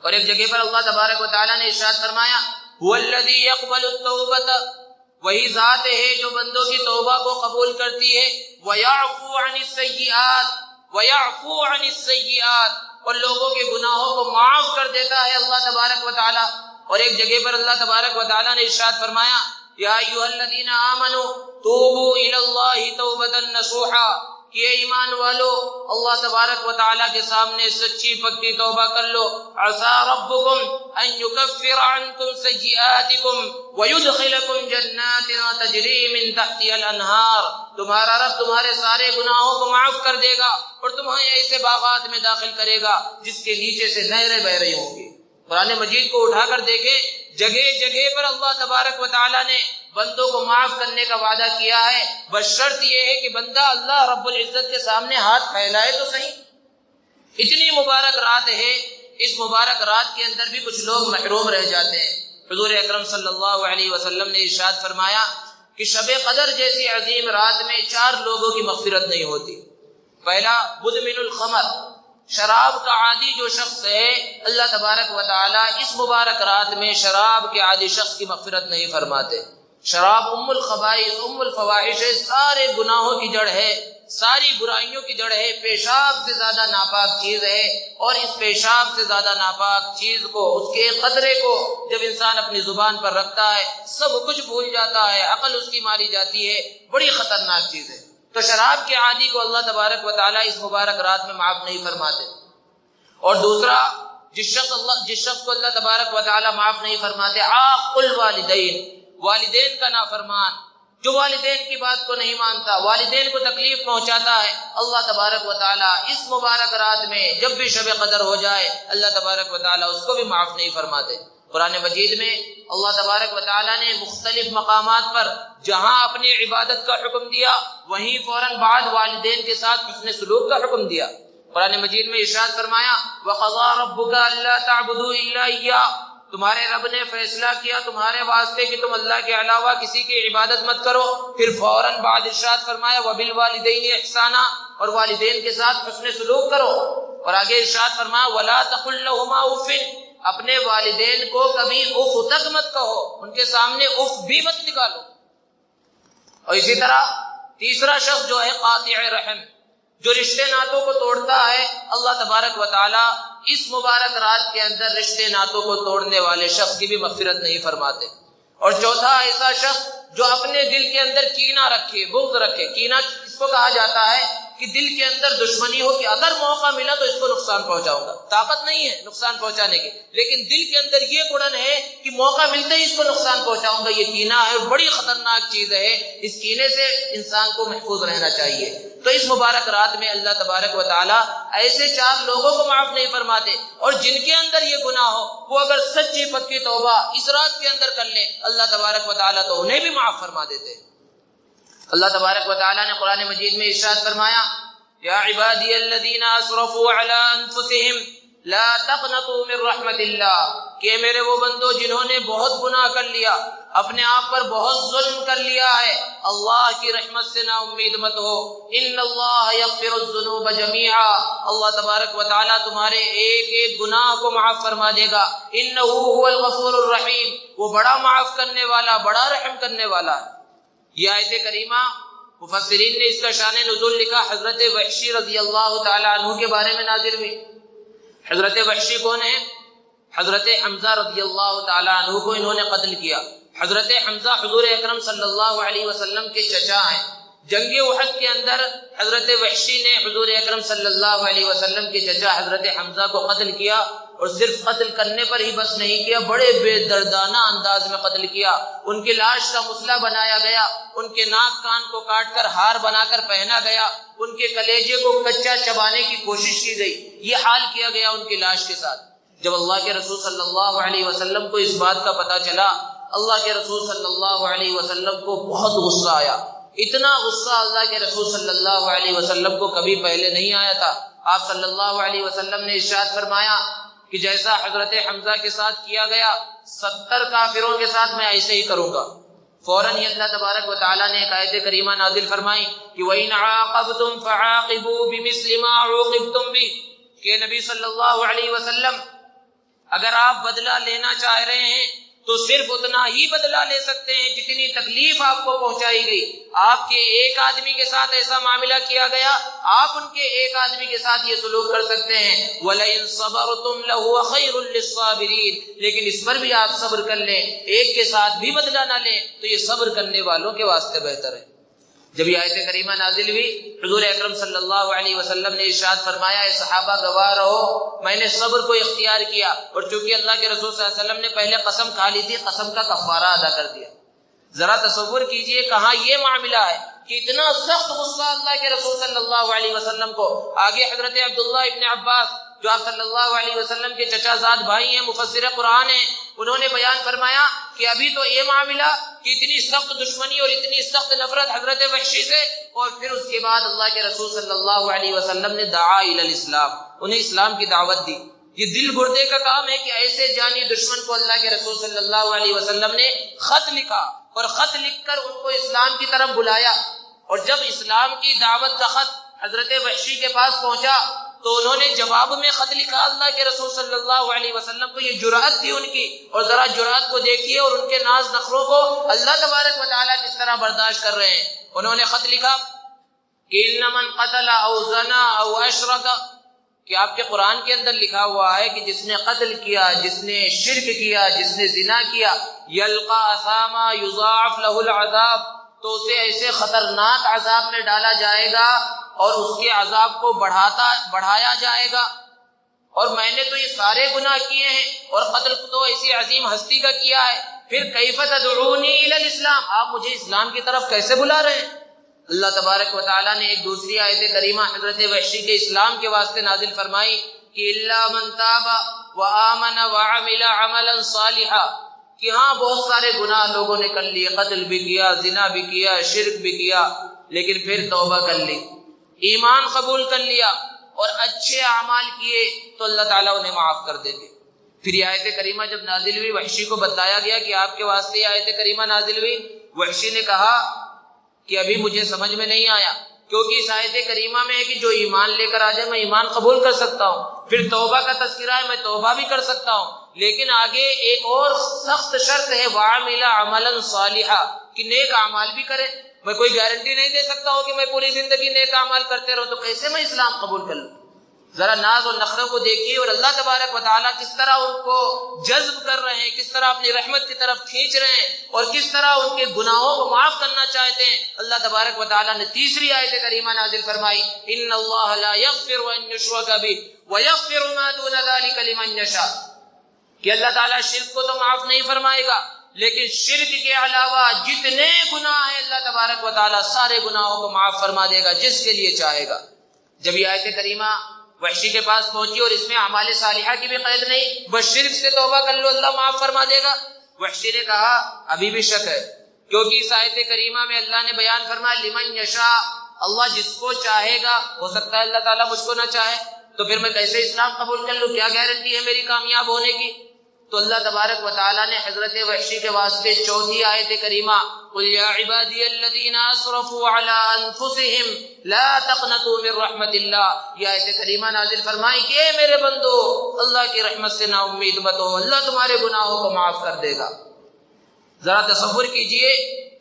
Speaker 1: اور ایک جگہ پر اللہ تبارک و تعالیٰ نے ارشاد فرمایا، هو الذی یقبل التوبۃ، وہی ذات ہے جو بندوں کی توبہ کو قبول کرتی ہے، ویعفو عن السیئات، ویعفو عن السیئات، اور لوگوں کے گناہوں کو معاف کر دیتا ہے اللہ تبارک و تعالیٰ۔ اور ایک جگہ پر اللہ تبارک و تعالیٰ نے ارشاد فرمایا، یا ایھا الذین آمنوا توبوا الی اللہ توبۃ نصوحا، کہ ایمان والو اللہ تبارک و تعالیٰ کے سامنے سچی پکی توبہ کر لو۔ عسى ربکم ان یکفر عنکم سیئاتکم ویدخلکم جنات تجری من تحتها الانہار، تمہارا رب تمہارے سارے گناہوں کو معاف کر دے گا اور تمہیں ایسے باغات میں داخل کرے گا جس کے نیچے سے نہریں بہ رہی ہوں گی۔ قرآن مجید کو اٹھا کر دیکھیں، جگہ جگہ پر اللہ تبارک و تعالیٰ نے بندوں کو معاف کرنے کا وعدہ کیا ہے، بس شرط یہ ہے کہ بندہ اللہ رب العزت کے سامنے ہاتھ پھیلائے تو صحیح۔ اتنی مبارک رات ہے، اس مبارک رات کے اندر بھی کچھ لوگ محروم رہ جاتے ہیں۔ حضور اکرم صلی اللہ علیہ وسلم نے ارشاد فرمایا کہ شب قدر جیسی عظیم رات میں 4 لوگوں کی مغفرت نہیں ہوتی۔ پہلا، مدمن الخمر، شراب کا عادی جو شخص ہے، اللہ تبارک و تعالیٰ اس مبارک رات میں شراب کے عادی شخص کی مغفرت نہیں فرماتے۔ شراب ام الخبائث، ام الفواحش ہے، سارے گناہوں کی جڑ ہے، ساری برائیوں کی جڑ ہے، پیشاب سے زیادہ ناپاک چیز ہے، اور اس پیشاب سے زیادہ ناپاک چیز کو، اس کے قطرے کو جب انسان اپنی زبان پر رکھتا ہے سب کچھ بھول جاتا ہے، عقل اس کی ماری جاتی ہے، بڑی خطرناک چیز ہے۔ تو شراب کے عادی کو اللہ تبارک و تعالیٰ اس مبارک رات میں معاف نہیں فرماتے۔ اور دوسرا، جس شخص کو اللہ تبارک و تعالیٰ معاف نہیں فرماتے، عاق الوالدین، والدین کا نافرمان، جو والدین کی بات کو نہیں مانتا، والدین کو تکلیف پہنچاتا ہے، اللہ تبارک و تعالیٰ اس مبارک رات میں جب بھی شب قدر ہو جائے اللہ تبارک و تعالیٰ اس کو بھی معاف نہیں فرماتے۔ قرآن مجید میں اللہ تبارک و تعالیٰ نے مختلف مقامات پر جہاں اپنی عبادت کا حکم دیا وہیں فوراً بعد والدین کے ساتھ حسن سلوک کا حکم دیا۔ قرآن مجید میں ارشاد فرمایا، وَقَضَىٰ رَبُّكَ أَلَّا تَعْبُدُوا إِلَّا إِيَّاهُ، تمہارے رب نے فیصلہ کیا تمہارے واسطے کہ تم اللہ کے علاوہ کسی کی عبادت مت کرو، پھر فوراً بعد ارشاد فرمایا وبالوالدین احسانا، اور والدین کے ساتھ حسن سلوک کرو، اور آگے ارشاد فرمایا ولا تقل لهما اف، اپنے والدین کو کبھی اف تک مت کہو، ان کے سامنے اف بھی مت نکالو۔ اور اسی طرح تیسرا شخص جو ہے قاطع رحم، جو رشتے ناتوں کو توڑتا ہے، اللہ تبارک و تعالی اس مبارک رات کے اندر رشتے ناتوں کو توڑنے والے شخص کی بھی مغفرت نہیں فرماتے۔ اور چوتھا ایسا شخص جو اپنے دل کے اندر کینہ رکھے، بغض رکھے۔ کینہ اس کو کہا جاتا ہے کہ دل کے اندر دشمنی ہو کہ اگر موقع ملا تو اس کو نقصان پہنچاؤں گا، طاقت نہیں ہے نقصان پہنچانے کی، لیکن دل کے اندر یہ گڑن ہے کہ موقع ملتے ہی اس کو نقصان پہنچاؤں گا۔ یہ کینہ ہے، بڑی خطرناک چیز ہے، اس کینے سے انسان کو محفوظ رہنا چاہیے۔ تو اس مبارک رات میں اللہ تبارک و تعالی ایسے 4 لوگوں کو معاف نہیں فرماتے، اور جن کے اندر یہ گناہ ہو وہ اگر سچی پکی توبہ اس رات کے اندر کر لیں، اللہ تبارک و تعالی تو انہیں بھی معاف فرما دیتے۔ اللہ تبارک و تعالی نے قرآن مجید میں ارشاد فرمایا یا عبادی الذین اسرفوا علی انفسہم لا تقنطوا من رحمت اللہ، کہ میرے وہ بندو جنہوں نے بہت گناہ کر لیا، اپنے آپ پر بہت ظلم کر لیا ہے، اللہ کی رحمت سے نا امید مت ہو۔ ان اللہ یغفر الذنوب جميعا، اللہ تبارک و تعالی تمہارے ایک ایک گناہ کو معاف فرما دے گا۔ انہ هو الغفور الرحیم، وہ بڑا معاف کرنے والا، بڑا رحم کرنے والا ہے۔ یہ آیت کریمہ مفسرین نے اس کا شان نزول لکھا، حضرت وحشی رضی اللہ تعالی عنہ کے بارے میں نازل ہوئی۔ حضرت وحشی کون ہے؟ حضرت حمزہ رضی اللہ تعالی عنہ کو انہوں نے قتل کیا۔ حضرت حمزہ حضور اکرم صلی اللہ علیہ وسلم کے چچا ہیں۔ جنگ احد کے اندر حضرت وحشی نے حضور اکرم صلی اللہ علیہ وسلم کے چچا حضرت حمزہ کو قتل کیا، اور صرف قتل کرنے پر ہی بس نہیں کیا، بڑے بے دردانہ انداز میں قتل کیا۔ ان کی لاش کا مسئلہ بنایا گیا، ان کے ناک کان کو کاٹ کر ہار بنا کر پہنا گیا، ان کے کلیجے کو کچا چبانے کی کوشش کی گئی، یہ حال کیا گیا ان کی لاش کے ساتھ۔ جب اللہ کے رسول صلی اللہ علیہ وسلم کو اس بات کا پتہ چلا، اللہ کے رسول صلی اللہ علیہ وسلم کو بہت غصہ آیا۔ اتنا غصہ اللہ کے رسول صلی اللہ علیہ وسلم کو کبھی پہلے نہیں آیا تھا۔ آپ صلی اللہ علیہ وسلم نے ارشاد فرمایا کہ جیسا حضرت حمزہ کے ساتھ کیا گیا 70 کافروں کے ساتھ میں ایسے ہی کروں گا۔ فوراً ہی اللہ تبارک و تعالیٰ نے ایک آیت کریمہ نازل فرمائی کہ وَإِنْ عَاقَبْتُمْ فَعَاقِبُوا بِمِثْلِ مَا عُوقِبْتُمْ بِهِ، کہ نبی صلی اللہ علیہ وسلم اگر آپ بدلہ لینا چاہ رہے ہیں تو صرف اتنا ہی بدلہ لے سکتے ہیں جتنی تکلیف آپ کو پہنچائی گئی۔ آپ کے ایک آدمی کے ساتھ ایسا معاملہ کیا گیا، آپ ان کے ایک آدمی کے ساتھ یہ سلوک کر سکتے ہیں۔ وَلَئِن صَبَرْتُمْ لَهُوَ خَيْرٌ لِّلصَّابِرِينَ، لیکن اس پر بھی آپ صبر کر لیں، ایک کے ساتھ بھی بدلہ نہ لیں تو یہ صبر کرنے والوں کے واسطے بہتر ہے۔ جب یہ آیت کریمہ نازل ہوئی، حضور اکرم صلی اللہ علیہ وسلم نے ارشاد فرمایا اے صحابہ گواہ رہو، میں نے صبر کو اختیار کیا، اور چونکہ اللہ کے رسول صلی اللہ علیہ وسلم نے پہلے قسم کھا لی تھی، قسم کا کفارہ ادا کر دیا۔ ذرا تصور کیجئے کہاں یہ معاملہ ہے کہ اتنا سخت غصہ اللہ کے رسول صلی اللہ علیہ وسلم کو۔ آگے حضرت عبداللہ ابن عباس جو آپ صلی اللہ علیہ وسلم کے چچا زاد بھائی ہیں، مفسر قرآن ہیں، انہوں نے بیان فرمایا کہ ابھی تو یہ معاملہ کہ اتنی سخت دشمنی اور اتنی سخت نفرت حضرت وحشی سے، اور پھر اس کے بعد اللہ کے رسول صلی اللہ علیہ وسلم نے دعا الی الاسلام، انہیں اسلام کی دعوت دی۔ یہ دل گردے کا کام ہے کہ ایسے جانی دشمن کو اللہ کے رسول صلی اللہ علیہ وسلم نے خط لکھا، اور خط لکھ کر ان کو اسلام کی طرف بلایا، اور جب اسلام کی دعوت کا خط حضرت وحشی کے پاس پہنچا تو انہوں نے جواب میں خط لکھا اللہ کے رسول صلی اللہ علیہ وسلم کو۔ یہ جرأت تھی ان کی، اور ذرا جرأت کو دیکھیے اور ان کے ناز نخروں کو اللہ تبارک و تعالیٰ کس طرح برداشت کر رہے ہیں۔ انہوں نے خط لکھا کہ ان من قتل او زنا او اشرک، کہ آپ کے قرآن کے اندر لکھا ہوا ہے کہ جس نے قتل کیا، جس نے شرک کیا، جس نے زنا کیا، یلقا اثاما یضاعف له العذاب، تو اسے ایسے خطرناک عذاب میں ڈالا جائے گا اور اس کے عذاب کو بڑھایا جائے گا۔ اور میں نے تو یہ سارے گناہ کیے ہیں، اور قتل تو ایسی عظیم ہستی کا کیا ہے، پھر کیف تدعونی الی الاسلام، آپ مجھے اسلام کی طرف کیسے بلا رہے ہیں؟ اللہ تبارک و تعالیٰ نے ایک دوسری آیت کریمہ حضرت وحشی کے اسلام کے واسطے نازل فرمائی کہ الا من تاب وآمن وعمل عملا صالحا، کہ ہاں بہت سارے گناہ لوگوں نے کر لیے، قتل بھی کیا، زنا بھی کیا، شرک بھی کیا، لیکن پھر توبہ کر لی، ایمان قبول کر لیا اور اچھے اعمال کیے تو اللہ تعالیٰ انہیں معاف کر دیں گے۔ پھر یہ آیت کریمہ جب نازل ہوئی، وحشی کو بتلایا گیا کہ آپ کے واسطے یہ آیت کریمہ نازل ہوئی۔ وحشی نے کہا کہ ابھی مجھے سمجھ میں نہیں آیا، کیونکہ اس آیت کریمہ میں ہے کہ جو ایمان لے کر آ جائے میں ایمان قبول کر سکتا ہوں، پھر توبہ کا تذکرہ ہے میں توبہ بھی کر سکتا ہوں، لیکن آگے ایک اور سخت شرط ہے وَعَمِلَ عَمَلًا صَالِحًا، کہ نیک اعمال بھی کرے۔ میں کوئی گارنٹی نہیں دے سکتا ہوں کہ میں پوری زندگی نیک اعمال کرتے رہوں، تو کیسے میں اسلام قبول کر لوں؟ ذرا ناز اور نخروں کو دیکھیے، اور اللہ تبارک و تعالیٰ کس طرح ان کو جذب کر رہے ہیں، کس طرح اپنی رحمت کی طرف کھینچ رہے ہیں، اور کس طرح ان کے گناہوں کو معاف کرنا چاہتے ہیں۔ اللہ تبارک و تعالیٰ نے تیسری آیت کریمہ نازل فرمائی، ان اللہ لا یغفر ان یشرک بہ ویغفر ما دون ذلک لمن یشاء، کہ اللہ تعالیٰ شرک کو تو معاف نہیں فرمائے گا، لیکن شرک کے علاوہ جتنے گناہ ہیں اللہ تبارک و تعالیٰ سارے گناہوں کو معاف فرما دے گا جس کے لیے چاہے گا۔ جب یہ آیت کریمہ وحشی کے پاس پہنچی اور اس میں اعمال صالحہ کی بھی قید نہیں، بس شرک سے توبہ کر لو اللہ معاف فرما دے گا، وحشی نے کہا ابھی بھی شک ہے، کیونکہ اس آیت کریمہ میں اللہ نے بیان فرمایا لمن یشاء، اللہ جس کو چاہے گا، ہو سکتا ہے اللہ تعالیٰ مجھ کو نہ چاہے، تو پھر میں کیسے اسلام قبول کر لوں؟ کیا گارنٹی ہے میری کامیاب ہونے کی؟ تو اللہ تبارک و تعالیٰ نے حضرت وحشی کے واسطے چوتھی آیت کریمہ قل یا عبادی الذین اسرفوا علی انفسہم لا تقنطوا من رحمت اللہ، یہ آیت کریمہ نازل فرمائی کہ اے میرے بندو اللہ کی رحمت سے نا امید مت ہو، اللہ تمہارے گناہوں کو معاف کر دے گا۔ ذرا تصور کیجئے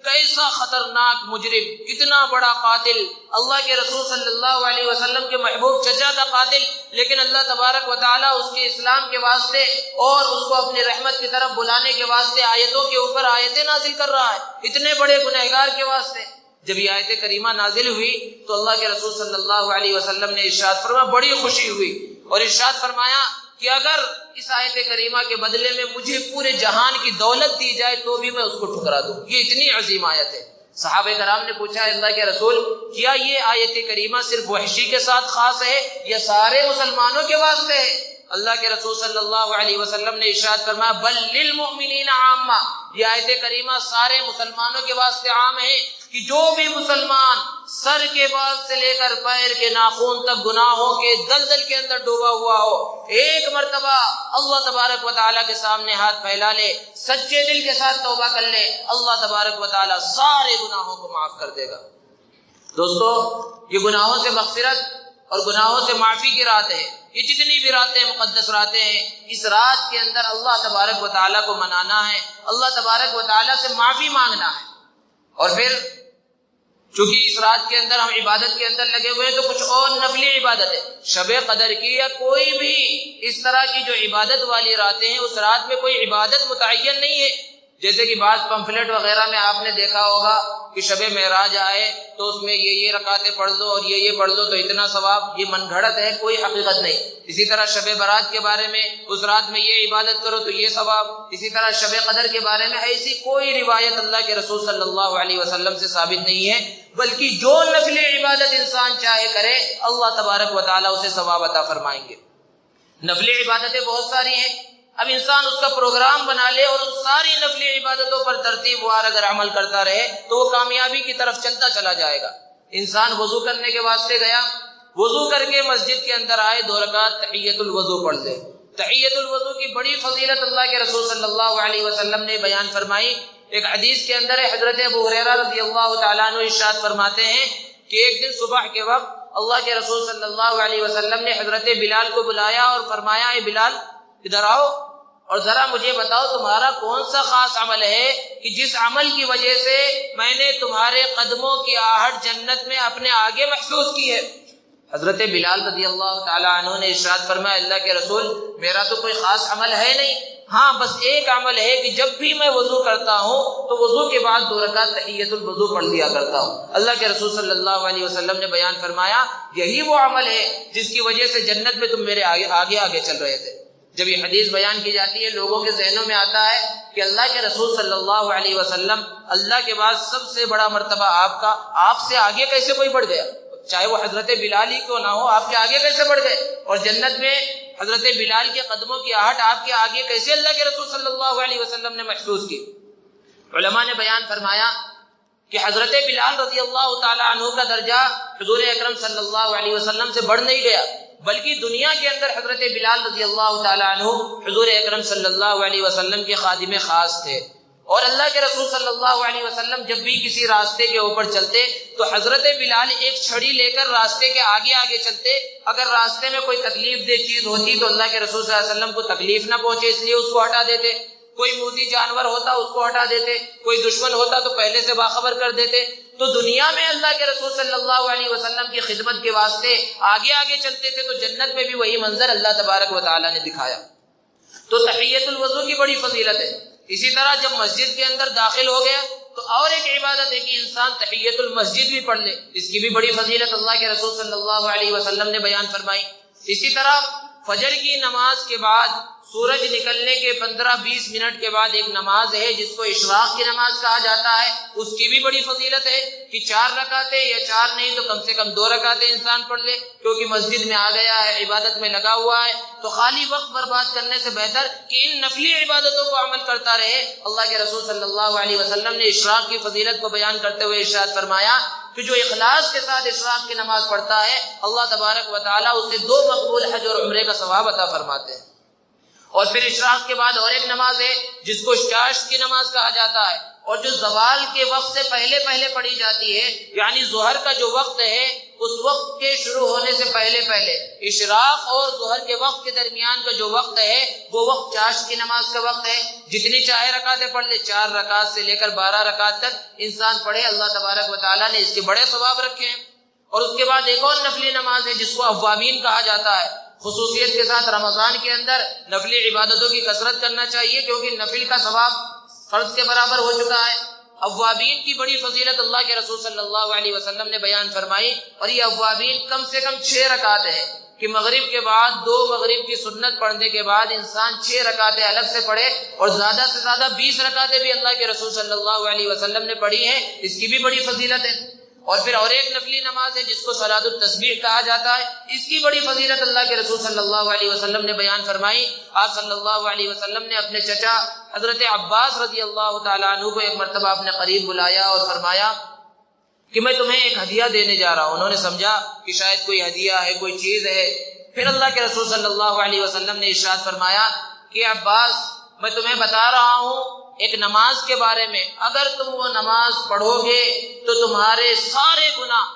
Speaker 1: کیسا خطرناک مجرم، کتنا بڑا قاتل، اللہ کے رسول صلی اللہ علیہ وسلم کے محبوب چچا کا قاتل، لیکن اللہ تبارک و تعالیٰ اس کے اسلام کے واسطے اور اس کو اپنی رحمت کی طرف بلانے کے واسطے آیتوں کے اوپر آیتیں نازل کر رہا ہے، اتنے بڑے گنہگار کے واسطے۔ جب یہ آیت کریمہ نازل ہوئی تو اللہ کے رسول صلی اللہ علیہ وسلم نے ارشاد فرمایا، بڑی خوشی ہوئی اور ارشاد فرمایا کہ اگر اس آیت کریمہ کے بدلے میں مجھے پورے جہان کی دولت دی جائے تو بھی میں اس کو ٹھکرا دوں، یہ اتنی عظیم آیت ہے۔ صحابہ کرام نے پوچھا اللہ کے رسول کیا یہ آیت کریمہ صرف وحشی کے ساتھ خاص ہے یا سارے مسلمانوں کے واسطے ہے؟ اللہ کے رسول صلی اللہ علیہ وسلم نے ارشاد فرمایا بل للمؤمنین عامہ، یہ آیت کریمہ سارے مسلمانوں کے واسطے عام ہے کہ جو بھی مسلمان سر کے بال سے لے کر پیر کے ناخن تک گناہوں کے دلدل کے اندر ڈوبا ہوا ہو، ایک مرتبہ اللہ تبارک و تعالیٰ کے سامنے ہاتھ پھیلا لے، سچے دل کے ساتھ توبہ کر لے، اللہ تبارک و تعالیٰ سارے گناہوں کو معاف کر دے گا۔ دوستو یہ گناہوں سے مغفرت اور گناہوں سے معافی کی رات ہے، یہ جتنی بھی راتیں مقدس راتیں ہیں، اس رات کے اندر اللہ تبارک و تعالیٰ کو منانا ہے، اللہ تبارک و تعالیٰ سے معافی مانگنا ہے۔ اور پھر چونکہ اس رات کے اندر ہم عبادت کے اندر لگے ہوئے ہیں تو کچھ اور نفلی عبادت ہے، شب قدر کی یا کوئی بھی اس طرح کی جو عبادت والی راتیں ہیں اس رات میں کوئی عبادت متعین نہیں ہے، جیسے کہ بعض پمفلٹ وغیرہ میں آپ نے دیکھا ہوگا کہ شب معراج آئے تو اس میں یہ رکعتیں پڑھ لو اور یہ پڑھ لو تو اتنا ثواب، یہ من گھڑت ہے، کوئی حقیقت نہیں۔ اسی طرح شب برات کے بارے میں اس رات میں یہ عبادت کرو تو یہ ثواب، اسی طرح شب قدر کے بارے میں ایسی کوئی روایت اللہ کے رسول صلی اللہ علیہ وسلم سے ثابت نہیں ہے، بلکہ جو نفل عبادت انسان چاہے کرے اللہ تبارک و تعالیٰ اسے ثواب عطا فرمائیں گے۔ نفل عبادتیں بہت ساری ہیں، اب انسان اس کا پروگرام بنا لے اور ان ساری نفلی عبادتوں پر ترتیب وار اگر عمل کرتا رہے تو وہ کامیابی کی طرف چلتا چلا جائے گا۔ انسان وضو کرنے کے واسطے گیا، وضو کر کے مسجد کے اندر آئے، 2 رکعت تحیۃ الوضو پڑھ لے۔ تحیۃ الوضو کی بڑی فضیلت اللہ کے رسول صلی اللہ علیہ وسلم نے بیان فرمائی۔ ایک حدیث کے اندر حضرت ابو ہریرہ رضی اللہ تعالیٰ عنہ ارشاد فرماتے ہیں کہ ایک دن صبح کے وقت اللہ کے رسول صلی اللہ علیہ وسلم نے حضرت بلال کو بلایا اور فرمایا اے بلال ادھر آؤ اور ذرا مجھے بتاؤ تمہارا کون سا خاص عمل ہے کہ جس عمل کی وجہ سے میں نے تمہارے قدموں کی آہٹ جنت میں اپنے آگے محسوس کی ہے۔ حضرت بلال رضی اللہ تعالیٰ عنہ نے ارشاد فرمایا اللہ کے رسول میرا تو کوئی خاص عمل ہے نہیں، ہاں بس ایک عمل ہے کہ جب بھی میں وضو کرتا ہوں تو وضو کے بعد 2 رکعت تحیۃ الوضو پڑھ لیا کرتا ہوں۔ اللہ کے رسول صلی اللہ علیہ وسلم نے بیان فرمایا یہی وہ عمل ہے جس کی وجہ سے جنت میں تم میرے آگے چل رہے تھے۔ جب یہ حدیث بیان کی جاتی ہے لوگوں کے ذہنوں میں آتا ہے کہ اللہ کے رسول صلی اللہ علیہ وسلم اللہ کے بعد سب سے بڑا مرتبہ آپ سے آگے کیسے کوئی بڑھ گیا، چاہے وہ حضرت بلال ہی کیوں نہ ہو، آپ کے آگے کیسے بڑھ گئے، اور جنت میں حضرت بلال کے قدموں کی آہٹ آپ کے آگے کیسے اللہ کے رسول صلی اللہ علیہ وسلم نے محسوس کی۔ علماء نے بیان فرمایا کہ حضرت بلال رضی اللہ تعالی عنہ کا درجہ حضور اکرم صلی اللہ علیہ وسلم سے بڑھ نہیں گیا، بلکہ دنیا کے اندر حضرت بلال رضی اللہ تعالیٰ عنہ حضور اکرم صلی اللہ علیہ وسلم کے خادم خاص تھے، اور اللہ کے رسول صلی اللہ علیہ وسلم جب بھی کسی راستے کے اوپر چلتے تو حضرت بلال ایک چھڑی لے کر راستے کے آگے آگے چلتے، اگر راستے میں کوئی تکلیف دہ چیز ہوتی تو اللہ کے رسول صلی اللہ علیہ وسلم کو تکلیف نہ پہنچے اس لیے اس کو ہٹا دیتے، کوئی موذی جانور ہوتا اس کو ہٹا دیتے، کوئی دشمن ہوتا تو پہلے سے باخبر کر دیتے۔ تو دنیا میں اللہ کے رسول صلی اللہ علیہ وسلم کی خدمت کے واسطے آگے آگے چلتے تھے، تو جنت میں بھی وہی منظر اللہ تبارک و تعالیٰ نے دکھایا۔ تو تحیۃ الوضو کی بڑی فضیلت ہے۔ اسی طرح جب مسجد کے اندر داخل ہو گیا تو اور ایک عبادت ہے کہ انسان تحیۃ المسجد بھی پڑھ لے، اس کی بھی بڑی فضیلت اللہ کے رسول صلی اللہ علیہ وسلم نے بیان فرمائی۔ اسی طرح فجر کی نماز کے بعد سورج نکلنے کے 15-20 منٹ کے بعد ایک نماز ہے جس کو اشراق کی نماز کہا جاتا ہے، اس کی بھی بڑی فضیلت ہے کہ 4 رکعتیں یا 4 نہیں تو کم سے کم 2 رکعتیں انسان پڑھ لے، کیونکہ مسجد میں آ گیا ہے، عبادت میں لگا ہوا ہے، تو خالی وقت برباد کرنے سے بہتر کہ ان نفلی عبادتوں کو عمل کرتا رہے۔ اللہ کے رسول صلی اللہ علیہ وسلم نے اشراق کی فضیلت کو بیان کرتے ہوئے ارشاد فرمایا کہ جو اخلاص کے ساتھ اشراق کی نماز پڑھتا ہے اللہ تبارک و تعالیٰ اسے 2 مقبول حج اور عمرے کا ثواب عطا فرماتے ہیں۔ اور پھر اشراق کے بعد اور ایک نماز ہے جس کو چاشت کی نماز کہا جاتا ہے، اور جو زوال کے وقت سے پہلے پہلے پڑھی جاتی ہے، یعنی ظہر کا جو وقت ہے اس وقت کے شروع ہونے سے پہلے پہلے اشراق اور ظہر کے وقت کے درمیان کا جو وقت ہے وہ وقت چاشت کی نماز کا وقت ہے۔ جتنی چاہے رکعتیں پڑھ لے، 4 رکعت سے لے کر 12 رکعت تک انسان پڑھے، اللہ تبارک و تعالیٰ نے اس کے بڑے ثواب رکھے ہیں۔ اور اس کے بعد ایک اور نفلی نماز ہے جس کو اوابین کہا جاتا ہے۔ خصوصیت کے ساتھ رمضان کے اندر نفلی عبادتوں کی کثرت کرنا چاہیے کیونکہ نفل کا ثواب فرض کے برابر ہو چکا ہے۔ اوابین کی بڑی فضیلت اللہ کے رسول صلی اللہ علیہ وسلم نے بیان فرمائی، اور یہ اوابین کم سے کم 6 رکعت ہے کہ مغرب کے بعد 2 مغرب کی سنت پڑھنے کے بعد انسان 6 رکعتیں الگ سے پڑھے، اور زیادہ سے زیادہ 20 رکعتیں بھی اللہ کے رسول صلی اللہ علیہ وسلم نے پڑھی ہیں، اس کی بھی بڑی فضیلت ہے۔ اور پھر اور ایک نفلی نماز ہے جس کو صلاۃ التسبیح کہا جاتا ہے، اس کی بڑی فضیلت اللہ کے رسول صلی اللہ علیہ وسلم نے بیان فرمائی۔ آپ صلی اللہ علیہ وسلم نے اپنے چچا حضرت عباس رضی اللہ تعالیٰ عنہ کو ایک مرتبہ اپنے قریب بلایا اور فرمایا کہ میں تمہیں ایک ہدیہ دینے جا رہا ہوں۔ انہوں نے سمجھا کہ شاید کوئی ہدیہ ہے، کوئی چیز ہے۔ پھر اللہ کے رسول صلی اللہ علیہ وسلم نے ارشاد فرمایا کہ عباس میں تمہیں بتا رہا ہوں ایک نماز کے بارے میں، اگر تم وہ نماز پڑھو گے تو تمہارے سارے گناہ،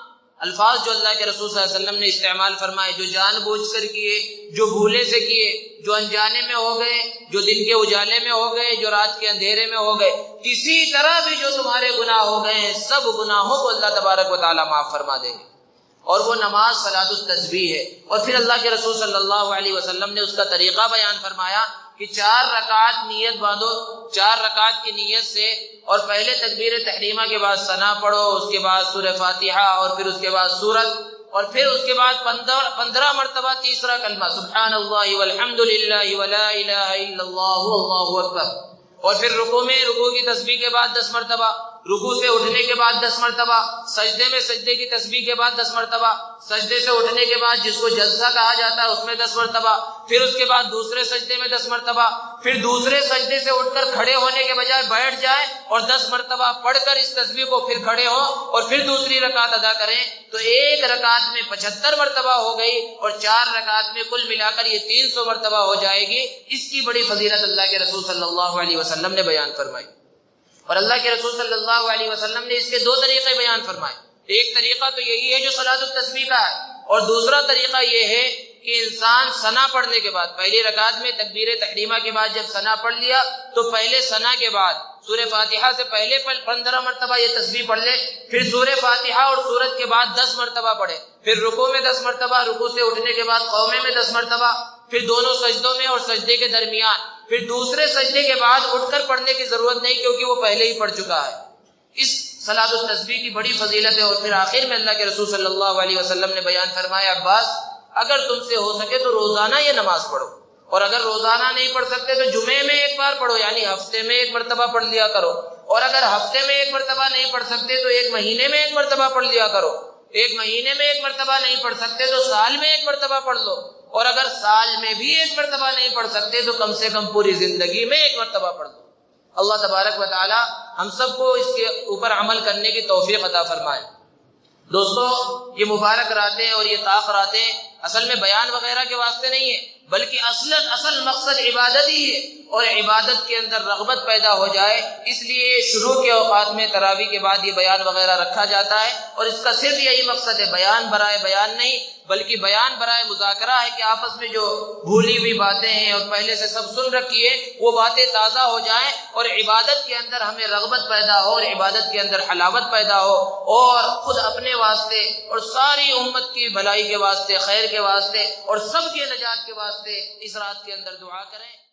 Speaker 1: الفاظ جو اللہ کے رسول صلی اللہ علیہ وسلم نے استعمال فرمائے، جو جان بوجھ کر کیے، جو بھولے سے کیے، جو انجانے میں ہو گئے، جو دن کے اجالے میں ہو گئے، جو رات کے اندھیرے میں ہو گئے، کسی طرح بھی جو تمہارے گناہ ہو گئے ہیں سب گناہوں کو اللہ تبارک و تعالیٰ معاف فرما دیں گے۔ اور وہ نماز صلاۃ التسبیح ہے۔ اور پھر اللہ کے رسول صلی اللہ علیہ وسلم نے اس کا طریقہ بیان فرمایا کہ 4 رکعت نیت باندھو، 4 رکعت کی نیت سے، اور پہلے تکبیر تحریمہ کے بعد ثنا پڑھو، اس کے بعد سورہ فاتحہ، اور پھر اس کے بعد سورت، اور پھر اس کے بعد 15 مرتبہ تیسرا کلمہ سبحان اللہ والحمد للہ ولا الہ الا اللہ واللہ اکبر، اور پھر رکوع میں رکوع کی تسبیح کے بعد 10 مرتبہ، رکوع سے اٹھنے کے بعد 10 مرتبہ، سجدے میں سجدے کی تسبیح کے بعد 10 مرتبہ، سجدے سے اٹھنے کے بعد جس کو جلسہ کہا جاتا ہے اس میں 10 مرتبہ، پھر اس کے بعد دوسرے سجدے میں 10 مرتبہ، پھر دوسرے سجدے سے اٹھ کر کھڑے ہونے کے بجائے بیٹھ جائیں اور 10 مرتبہ پڑھ کر اس تسبیح کو پھر کھڑے ہو اور پھر دوسری رکعت ادا کریں، تو ایک رکعت میں 75 مرتبہ ہو گئی، اور 4 رکعت میں کل ملا کر یہ 300 مرتبہ ہو جائے گی۔ اس کی بڑی فضیلت اللہ کے رسول صلی اللہ علیہ وسلم نے بیان فرمائی۔ اور اللہ کے رسول صلی اللہ علیہ وسلم نے اس کے 2 طریقے بیان فرمائے۔ ایک طریقہ تو یہی ہے جو صلاۃ التسبیح کا ہے، اور دوسرا طریقہ یہ ہے کہ انسان ثنا پڑھنے کے بعد، پہلی رکعت میں تکبیر تحریمہ کے بعد جب ثنا پڑھ لیا تو پہلے ثنا کے بعد سورہ فاتحہ سے پہلے 15 مرتبہ یہ تسبیح پڑھ لے، پھر سورہ فاتحہ اور سورت کے بعد 10 مرتبہ پڑھے، پھر رکوع میں 10 مرتبہ، رکوع سے اٹھنے کے بعد قومے میں 10 مرتبہ، پھر دونوں سجدوں میں اور سجدے کے درمیان، پھر دوسرے سجدے کے بعد اٹھ کر پڑھنے کی ضرورت نہیں کیونکہ وہ پہلے ہی پڑھ چکا ہے۔ اس صلاۃ التسبیح کی بڑی فضیلت ہے۔ اور پھر آخر میں اللہ کے رسول صلی اللہ علیہ وسلم نے بیان فرمایا عباس اگر تم سے ہو سکے تو روزانہ یہ نماز پڑھو، اور اگر روزانہ نہیں پڑھ سکتے تو جمعے میں ایک بار پڑھو، یعنی ہفتے میں 1 مرتبہ پڑھ لیا کرو، اور اگر ہفتے میں 1 مرتبہ نہیں پڑھ سکتے تو 1 مہینے میں 1 مرتبہ پڑھ لیا کرو، 1 مہینے میں 1 مرتبہ نہیں پڑھ سکتے تو سال میں 1 مرتبہ پڑھ لو، اور اگر سال میں بھی 1 مرتبہ نہیں پڑھ سکتے تو کم سے کم پوری زندگی میں 1 مرتبہ پڑھ لو۔ اللہ تبارک و تعالی ہم سب کو اس کے اوپر عمل کرنے کی توفیق عطا فرمائے۔ دوستو، یہ مبارک راتیں اور یہ طاق راتیں اصل میں بیان وغیرہ کے واسطے نہیں ہے، بلکہ اصل مقصد عبادت ہی ہے، اور عبادت کے اندر رغبت پیدا ہو جائے، اس لیے شروع کے اوقات میں تراویح کے بعد یہ بیان وغیرہ رکھا جاتا ہے، اور اس کا صرف یہی مقصد ہے، بیان برائے بیان نہیں، بلکہ بیان برائے مذاکرہ ہے کہ آپس میں جو بھولی ہوئی باتیں ہیں اور پہلے سے سب سن رکھی ہے وہ باتیں تازہ ہو جائیں، اور عبادت کے اندر ہمیں رغبت پیدا ہو، اور عبادت کے اندر حلاوت پیدا ہو، اور خود اپنے واسطے اور ساری امت کی بھلائی کے واسطے، خیر کے واسطے اور سب کے نجات کے واسطے اس رات کے اندر دعا کریں۔